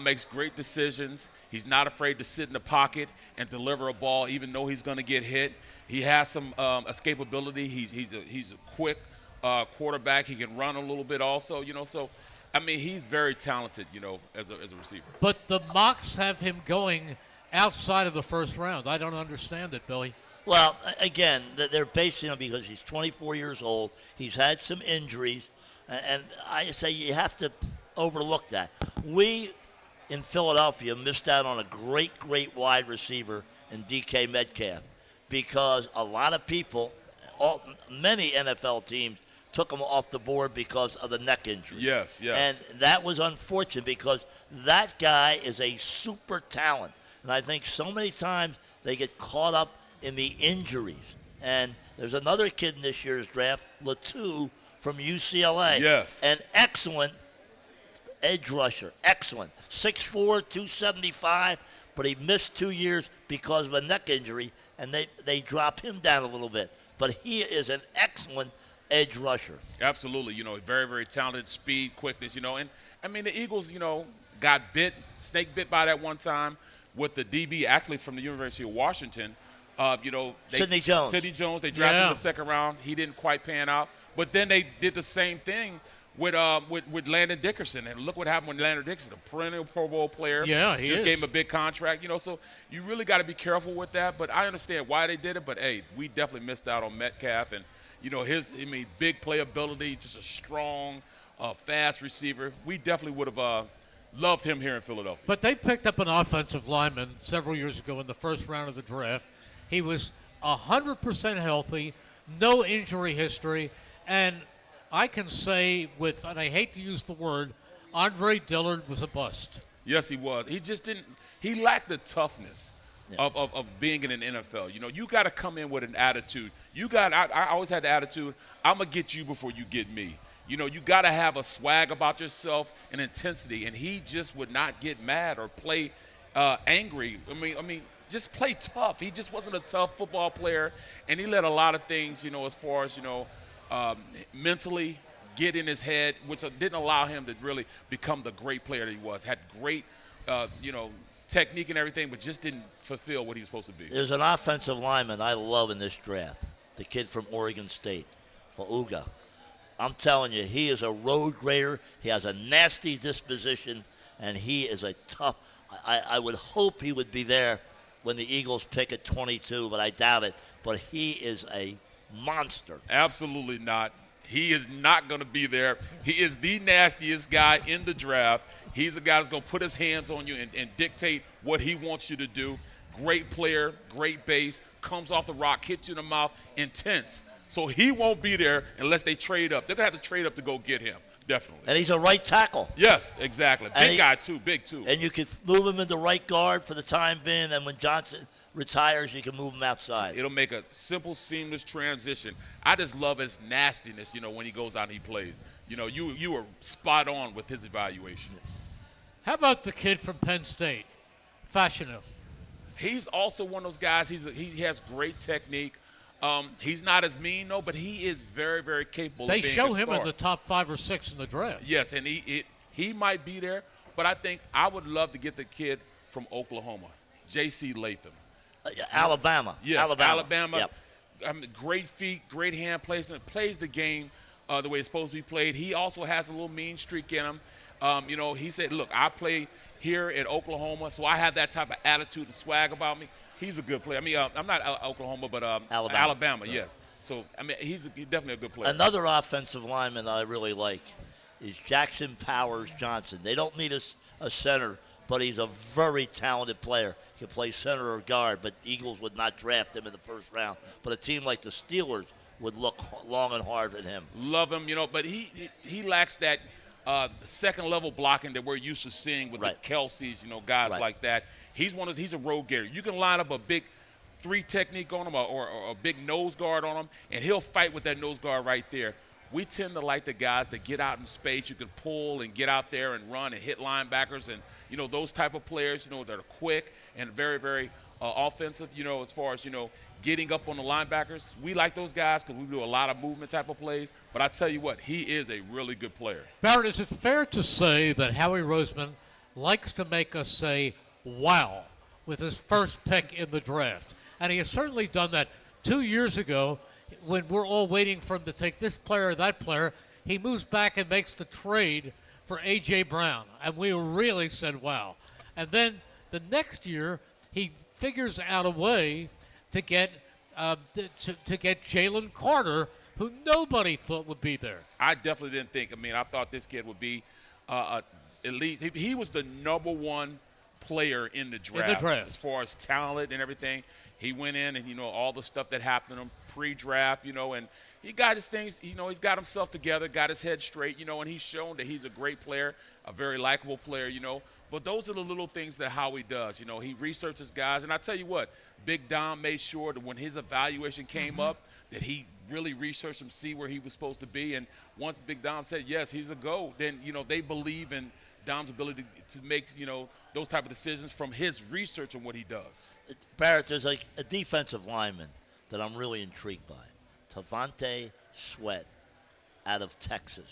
I: makes great decisions. He's not afraid to sit in the pocket and deliver a ball, even though he's going to get hit. He has some escapability. He's a quick quarterback. He can run a little bit also, so I mean, he's very talented, as a receiver.
B: But the mocks have him going outside of the first round. I don't understand it, Billy.
C: Well, again, they're basing him because he's 24 years old. He's had some injuries, and I say you have to overlook that. We in Philadelphia missed out on a great wide receiver in DK Metcalf because a lot of people, many NFL teams, took him off the board because of the neck injury.
I: Yes.
C: And that was unfortunate because that guy is a super talent. And I think so many times they get caught up in the injuries. And there's another kid in this year's draft, Latu from UCLA.
I: Yes.
C: An excellent edge rusher. Excellent. 6'4", 275, but he missed 2 years because of a neck injury, and they dropped him down a little bit. But he is an excellent edge rusher.
I: Absolutely. Very, very talented, speed, quickness, and I mean, the Eagles, got snake bit by that one time with the DB actually from the University of Washington.
C: Sidney Jones.
I: They drafted him in the second round. He didn't quite pan out. But then they did the same thing with Landon Dickerson. And look what happened with Landon Dickerson, a perennial Pro Bowl player.
B: Yeah, he
I: just
B: is.
I: gave him a big contract. So you really got to be careful with that. But I understand why they did it. But, hey, we definitely missed out on Metcalf. And, big playability, just a strong, fast receiver. We definitely would have loved him here in Philadelphia.
B: But they picked up an offensive lineman several years ago in the first round of the draft. He was 100% healthy, no injury history, and I can say and I hate to use the word, Andre Dillard was a bust.
I: Yes, he was. He just didn't – he lacked the toughness of being in an NFL. You got to come in with an attitude. I always had the attitude, I'm going to get you before you get me. You got to have a swag about yourself and intensity, and he just would not get mad or play angry. I mean, just play tough. He just wasn't a tough football player, and he let a lot of things, as far as, mentally get in his head, which didn't allow him to really become the great player that he was. Had great, technique and everything, but just didn't fulfill what he was supposed to be.
C: There's an offensive lineman I love in this draft, the kid from Oregon State, Fauga. I'm telling you, he is a road grader. He has a nasty disposition, and he is a tough. I would hope he would be there when the Eagles pick at 22, but I doubt it. But he is a monster.
I: Absolutely not. He is not going to be there. He is the nastiest guy in the draft. He's the guy that's going to put his hands on you and dictate what he wants you to do. Great player, great base, comes off the rock, hits you in the mouth, intense. So he won't be there unless they trade up. They're going to have to trade up to go get him, definitely.
C: And he's a right tackle.
I: Yes, exactly. Big guy, too, big, too.
C: And you can move him into right guard for the time being, and when Johnson retires, you can move him outside.
I: It'll make a simple, seamless transition. I just love his nastiness, when he goes out and he plays. You were spot on with his evaluation.
B: How about the kid from Penn State, Fashanu?
I: He's also one of those guys. He has great technique. He's not as mean, though, but he is very, very capable of being a star.
B: They show him in the top 5 or 6 in the draft.
I: Yes, and he might be there, but I think I would love to get the kid from Oklahoma, J.C. Latham.
C: Alabama.
I: Yes, Alabama.
C: Yep.
I: Great feet, great hand placement, plays the game the way it's supposed to be played. He also has a little mean streak in him. He said, look, I play here at Oklahoma, so I have that type of attitude and swag about me. He's a good player. I mean, I'm not Oklahoma, but Alabama, yes. So, I mean, he's definitely a good player.
C: Another offensive lineman I really like is Jackson Powers Johnson. They don't need a center, but he's a very talented player. He can play center or guard, but the Eagles would not draft him in the first round. But a team like the Steelers would look long and hard at him.
I: Love him, but he lacks that second-level blocking that we're used to seeing with the Kelce's, guys like that. He's a road gator. You can line up a big 3 technique on him or a big nose guard on him, and he'll fight with that nose guard right there. We tend to like the guys that get out in space. You can pull and get out there and run and hit linebackers and, those type of players, that are quick and very, very offensive, as far as, getting up on the linebackers. We like those guys because we do a lot of movement type of plays. But I tell you what, he is a really good player.
B: Barrett, is it fair to say that Howie Roseman likes to make us say, wow, with his first pick in the draft. And he has certainly done that. 2 years ago, when we're all waiting for him to take this player or that player, he moves back and makes the trade for A.J. Brown. And we really said, wow. And then the next year, he figures out a way to get Jalen Carter, who nobody thought would be there.
I: I definitely didn't think. I thought this kid would be at least. He was the number one player in the draft. As far as talent and everything. He went in and, all the stuff that happened to him pre-draft, and he got his things, he's got himself together, got his head straight, and he's shown that he's a great player, a very likable player, But those are the little things that Howie does. He researches guys. And I tell you what, Big Dom made sure that when his evaluation came up, that he really researched him, see where he was supposed to be. And once Big Dom said, yes, he's a go, then, they believe in Dom's ability to make, those type of decisions from his research and what he does.
C: Barrett, there's a defensive lineman that I'm really intrigued by. Tavante Sweat out of Texas.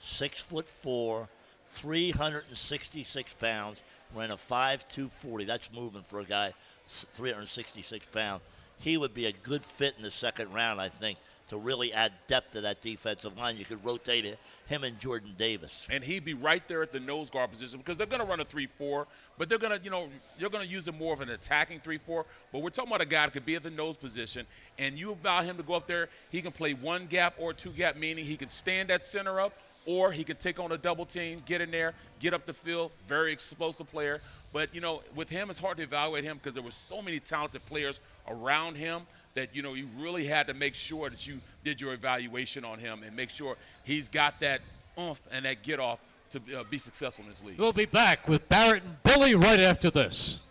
C: 6'4", 366 pounds, ran a 5.2 40. That's moving for a guy 366 pounds. He would be a good fit in the second round, I think, to really add depth to that defensive line. You could rotate him and Jordan Davis.
I: And he'd be right there at the nose guard position because they're going to run a 3-4, but they're going to, you're going to use him more of an attacking 3-4. But we're talking about a guy that could be at the nose position, and you allow him to go up there. He can play one gap or two gap, meaning he can stand that center up, or he can take on a double team, get in there, get up the field. Very explosive player. But, with him, it's hard to evaluate him because there were so many talented players around him that, you really had to make sure that you did your evaluation on him and make sure he's got that oomph and that get-off to be successful in this league.
B: We'll be back with Barrett and Billy right after this.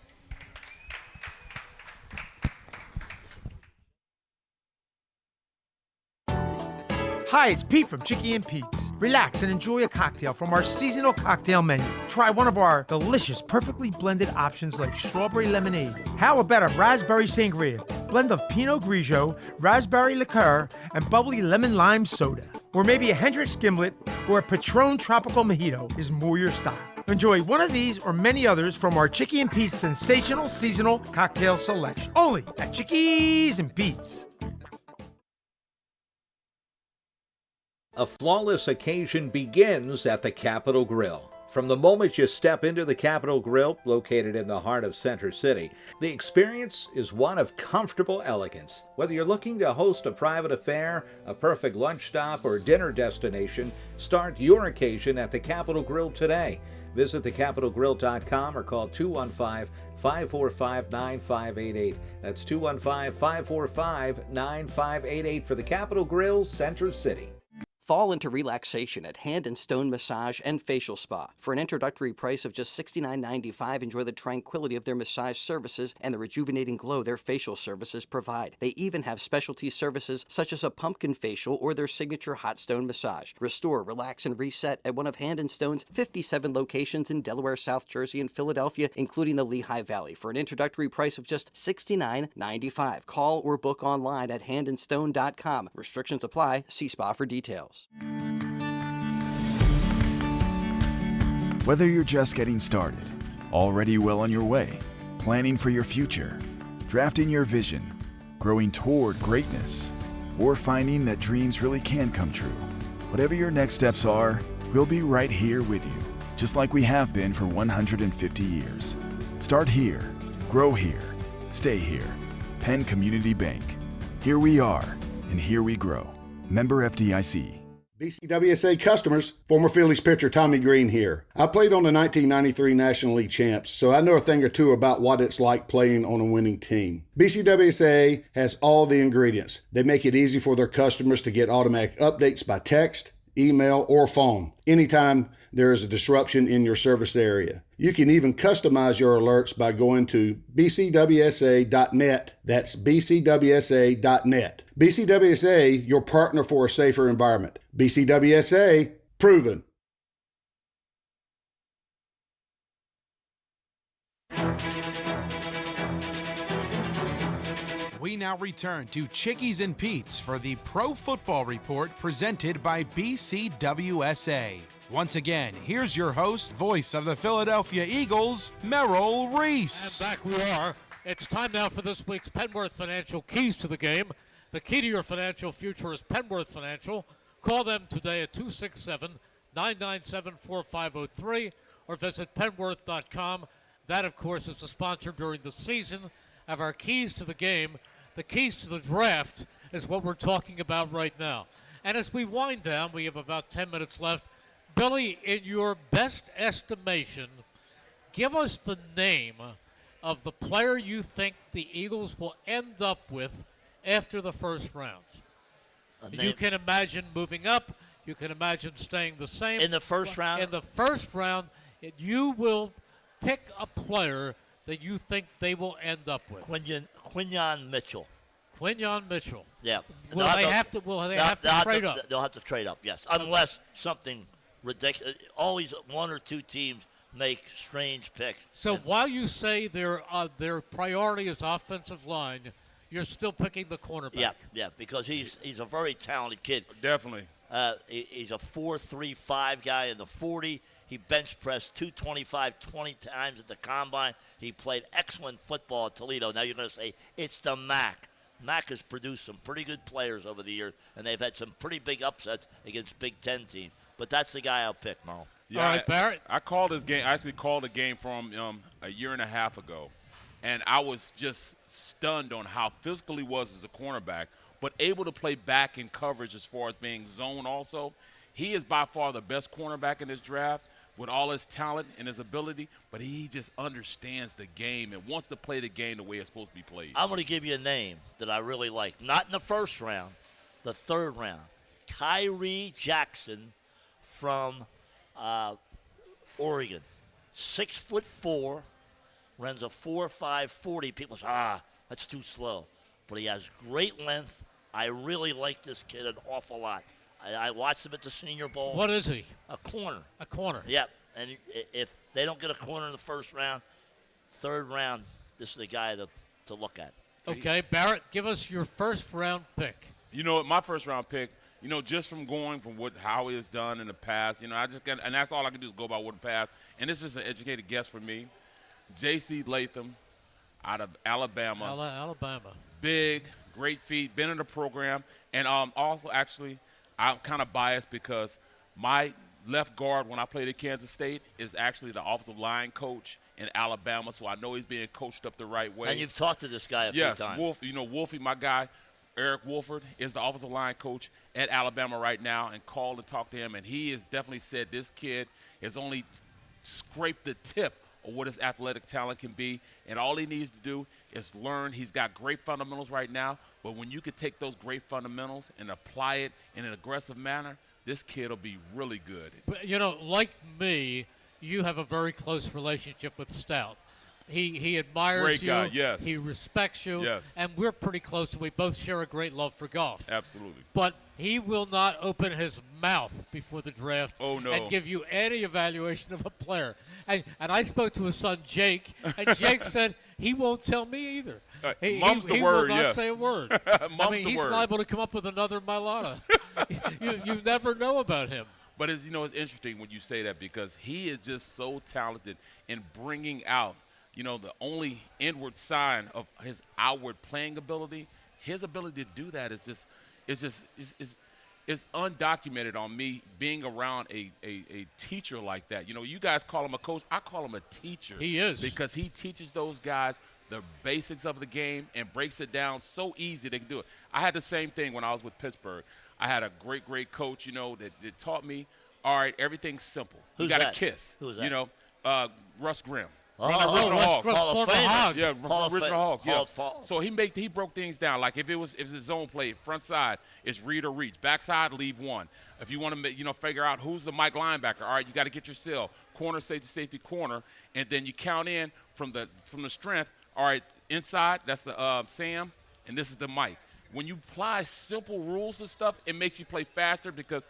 D: Hi, it's Pete from Chicky and Pete's. Relax and enjoy a cocktail from our seasonal cocktail menu. Try one of our delicious, perfectly blended options like strawberry lemonade. How about a raspberry sangria, blend of Pinot Grigio, raspberry liqueur, and bubbly lemon lime soda? Or maybe a Hendrick's Gimlet or a Patron Tropical Mojito is more your style. Enjoy one of these or many others from our Chicky and Pete's sensational seasonal cocktail selection. Only at Chickies and Pete's.
F: A flawless occasion begins at the Capitol Grill. From the moment you step into the Capitol Grill, located in the heart of Center City, the experience is one of comfortable elegance. Whether you're looking to host a private affair, a perfect lunch stop, or dinner destination, start your occasion at the Capitol Grill today. Visit thecapitolgrill.com or call 215-545-9588. That's 215-545-9588 for the Capitol Grill, Center City.
E: Fall into relaxation at Hand and Stone Massage and Facial Spa. For an introductory price of just $69.95, enjoy the tranquility of their massage services and the rejuvenating glow their facial services provide. They even have specialty services such as a pumpkin facial or their signature hot stone massage. Restore, relax, and reset at one of Hand and Stone's 57 locations in Delaware, South Jersey, and Philadelphia, including the Lehigh Valley, for an introductory price of just $69.95. Call or book online at handandstone.com. Restrictions apply. See spa for details.
G: Whether you're just getting started, already well on your way, planning for your future, drafting your vision, growing toward greatness, or finding that dreams really can come true, whatever your next steps are, we'll be right here with you, just like we have been for 150 years. Start here, grow here, stay here. Penn Community Bank. Here we are, and here we grow. Member FDIC.
H: BCWSA customers, former Phillies pitcher Tommy Green here. I played on the 1993 National League champs, so I know a thing or two about what it's like playing on a winning team. BCWSA has all the ingredients. They make it easy for their customers to get automatic updates by text, email, or phone anytime there is a disruption in your service area. You can even customize your alerts by going to bcwsa.net. That's bcwsa.net. BCWSA, your partner for a safer environment. BCWSA, proven.
A: We now return to Chickies and Pete's for the Pro Football Report presented by BCWSA. Once again, here's your host, voice of the Philadelphia Eagles, Merrill Reese.
B: And back we are. It's time now for this week's Penworth Financial Keys to the Game. The key to your financial future is Penworth Financial. Call them today at 267-997-4503 or visit penworth.com. That, of course, is the sponsor during the season of our Keys to the Game. The keys to the draft is what we're talking about right now. And as we wind down, we have about 10 minutes left. Billy, in your best estimation, give us the name of the player you think the Eagles will end up with after the first round. You can imagine moving up. You can imagine staying the same.
C: In the first round?
B: In the first round, you will pick a player that you think they will end up with.
C: Quinyon Mitchell.
B: Quinyon Mitchell.
C: Yeah.
B: Will they have to trade up?
C: They'll have to trade up, yes. Unless something ridiculous. Always one or two teams make strange picks.
B: So while you say their priority is offensive line, you're still picking the cornerback.
C: Yeah, because he's a very talented kid.
I: Definitely.
C: He's a 4.35 guy in the 40. He bench pressed 225 20 times at the combine. He played excellent football at Toledo. Now you're going to say it's the MAC. MAC has produced some pretty good players over the years, and they've had some pretty big upsets against Big Ten teams. But that's the guy I'll pick, Merle.
B: Yeah, all right, Barrett.
I: I called this game. I actually called a game from a year and a half ago, and I was just stunned on how physical he was as a cornerback, but able to play back in coverage as far as being zone also. He is by far the best cornerback in this draft with all his talent and his ability, but he just understands the game and wants to play the game the way it's supposed to be played.
C: I'm going to give you a name that I really like. Not in the first round, the third round. Tyree Jackson from Oregon. 6'4", runs a 4.5 40. People say, that's too slow. But he has great length. I really like this kid an awful lot. I watched him at the Senior Bowl.
B: What is he?
C: A corner.
B: A corner.
C: Yep. And if they don't get a corner in the first round, third round, this is the guy to look at.
B: Okay, Barrett, give us your first round pick.
I: You know, my first round pick, just from going from how he has done in the past, and that's all I can do is go by what the past. And this is an educated guess for me. J.C. Latham out of Alabama.
B: Alabama.
I: Big, great feet, been in the program. And also, actually, I'm kind of biased because my left guard when I played at Kansas State is actually the offensive line coach in Alabama, so I know he's being coached up the right way.
C: And you've talked to this guy a few times.
I: Yes, Wolfie, my guy, Eric Wolford, is the offensive line coach at Alabama right now, and called and talked to him, and he has definitely said this kid has only scraped the tip of what his athletic talent can be, and all he needs to do is learn. He's got great fundamentals right now, but when you can take those great fundamentals and apply it in an aggressive manner, this kid will be really good.
B: But, like me, you have a very close relationship with Stout. He admires
I: great guy,
B: you.
I: Yes.
B: He respects you.
I: Yes.
B: And we're pretty close, and we both share a great love for golf.
I: Absolutely.
B: But he will not open his mouth before the draft and give you any evaluation of a player. And I spoke to his son, Jake, and Jake said he won't tell me either.
I: Mum's the
B: he
I: word,
B: will not
I: yes.
B: say a word. He's
I: word.
B: liable to come up with another Mailata. you never know about him.
I: But it's interesting when you say that because he is just so talented in bringing out, the only inward sign of his outward playing ability. His ability to do that is undocumented on me being around a teacher like that. You guys call him a coach. I call him a teacher.
B: He is.
I: Because he teaches those guys the basics of the game and breaks it down so easy they can do it. I had the same thing when I was with Pittsburgh. I had a great coach, that taught me, all right, everyth's simple. You got to kiss.
C: Who's that?
I: Russ Grimm.
C: Russ
B: Grimm,
C: Hall of
B: former
C: Famer.
B: Hog.
I: Yeah, original Hawk. Yeah.
C: So
I: he broke things down. Like if it's zone play, front side, it's read or reach. Backside, leave one. If you want to, figure out who's the Mike linebacker, all right, you got to get your seal. Corner, safety, corner, and then you count in from the strength. All right, inside, that's the Sam, and this is the Mike. When you apply simple rules to stuff, it makes you play faster because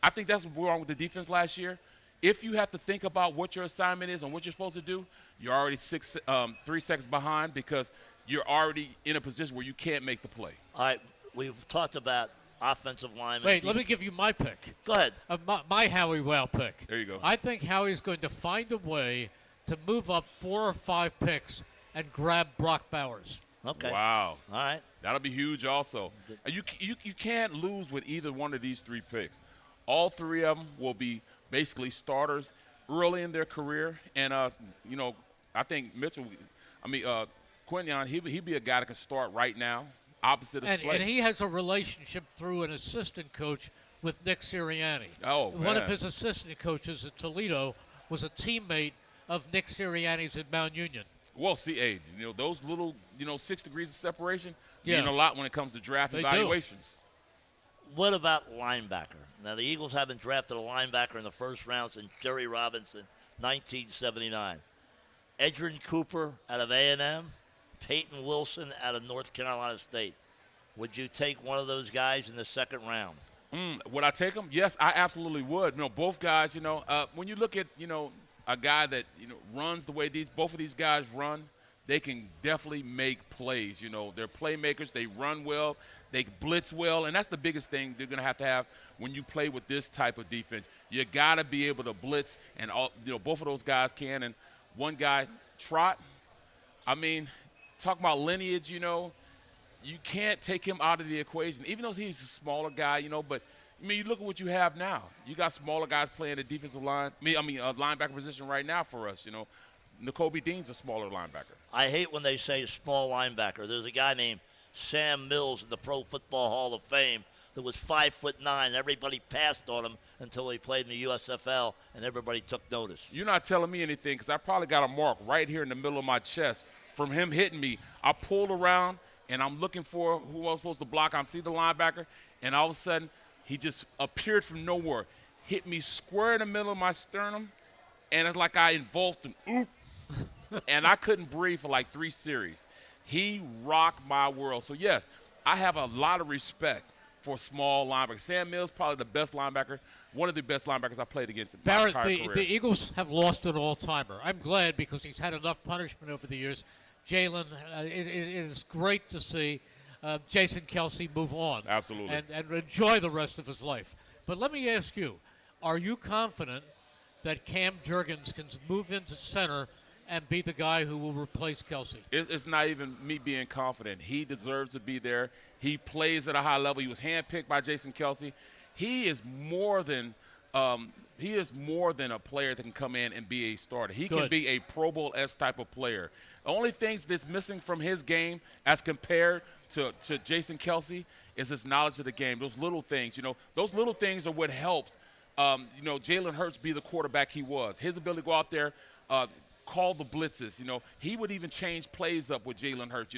I: I think that's what we were wrong with the defense last year. If you have to think about what your assignment is and what you're supposed to do, you're already 3 seconds behind because you're already in a position where you can't make the play.
C: All right, we've talked about offensive linemen.
B: Wait, let me give you my pick.
C: Go ahead.
B: My Howie Wow pick.
I: There you go.
B: I think Howie's going to find a way to move up 4 or 5 picks and grab Brock Bowers.
C: Okay.
I: Wow.
C: All right.
I: That'll be huge also. And you can't lose with either one of these 3 picks. All 3 of them will be basically starters early in their career. And, I think Quinion, he'd be a guy that can start right now, opposite of Slay.
B: And he has a relationship through an assistant coach with Nick Sirianni.
I: Oh,
B: One of his assistant coaches at Toledo was a teammate of Nick Sirianni's at Mount Union.
I: Well, see, those little, 6 degrees of separation
B: Yeah.
I: mean a lot when it comes to draft evaluations.
C: What about linebacker? Now, the Eagles haven't drafted a linebacker in the first round since Jerry Robinson, 1979. Edgerrin Cooper out of A&M, Peyton Wilson out of North Carolina State. Would you take one of those guys in the second round?
I: Would I take them? Yes, I absolutely would. Both guys, when you look at, a guy that, runs the way both of these guys run, they can definitely make plays. They're playmakers. They run well. They blitz well. And that's the biggest thing they're going to have when you play with this type of defense. You got to be able to blitz, and both of those guys can. And one guy, Trot, talk about lineage, you can't take him out of the equation, even though he's a smaller guy, but you look at what you have now. You got smaller guys playing the defensive line. Linebacker position right now for us. N'Kobe Dean's a smaller linebacker.
C: I hate when they say small linebacker. There's a guy named Sam Mills in the Pro Football Hall of Fame that was 5'9". Everybody passed on him until he played in the USFL, and everybody took notice.
I: You're not telling me anything, because I probably got a mark right here in the middle of my chest from him hitting me. I pulled around, and I'm looking for who I was supposed to block. I see the linebacker, and all of a sudden, he just appeared from nowhere, hit me square in the middle of my sternum, and it's like I engulfed him. Oop! And I couldn't breathe for like 3 series. He rocked my world. So, yes, I have a lot of respect for small linebackers. Sam Mills, probably the best linebacker, one of the best linebackers I played against in my
B: Barrett,
I: entire career.
B: the Eagles have lost an all-timer. I'm glad, because he's had enough punishment over the years. Jalen, it is great to see Jason Kelsey move on.
I: Absolutely.
B: And enjoy the rest of his life. But let me ask you, are you confident that Cam Jurgens can move into center and be the guy who will replace Kelsey?
I: It's not even me being confident. He deserves to be there. He plays at a high level. He was handpicked by Jason Kelsey. He is more than a player that can come in and be a starter. He can be a Pro Bowl-esque type of player. The only things that's missing from his game as compared to Jason Kelsey is his knowledge of the game. Those little things, those little things are what helped, Jalen Hurts be the quarterback he was. His ability to go out there, call the blitzes. He would even change plays up with Jalen Hurts.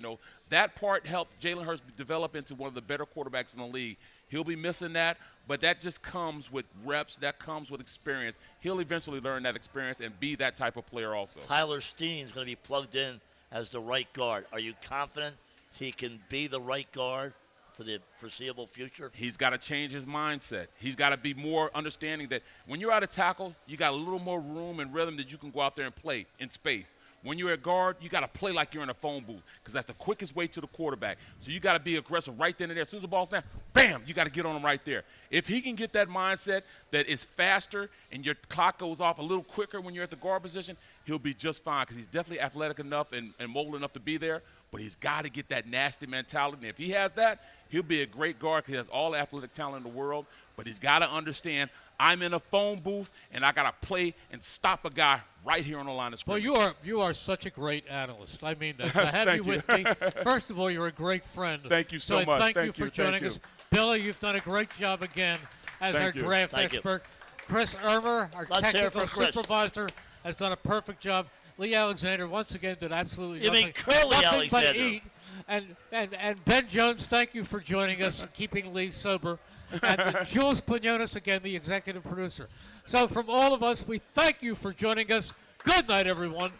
I: That part helped Jalen Hurts develop into one of the better quarterbacks in the league. He'll be missing that, but that just comes with reps. That comes with experience. He'll eventually learn that experience and be that type of player also.
C: Tyler Steen's going to be plugged in as the right guard. Are you confident he can be the right guard for the foreseeable future?
I: He's got to change his mindset. He's got to be more understanding that when you're out of tackle, you got a little more room and rhythm that you can go out there and play in space. When you're at guard, you got to play like you're in a phone booth, because that's the quickest way to the quarterback. So you got to be aggressive right then and there. As soon as the ball's down, bam, you got to get on him right there. If he can get that mindset that is faster and your clock goes off a little quicker when you're at the guard position, he'll be just fine, because he's definitely athletic enough and mobile enough to be there. But he's got to get that nasty mentality. And if he has that, he'll be a great guard, because he has all the athletic talent in the world. But he's got to understand, I'm in a phone booth, and I got to play and stop a guy right here on the line of scrimmage.
B: Well, you are such a great analyst. I mean that. To have you with me, first of all, you're a great friend.
I: Thank you so much.
B: Thank you for joining us. Billy, you've done a great job again as our draft expert. Chris Irmer, our technical supervisor, has done a perfect job. Lee Alexander, once again, did absolutely nothing but eat. And Ben Jones, thank you for joining us and keeping Lee sober. And Jules Quinones, again, the executive producer. So from all of us, we thank you for joining us. Good night, everyone.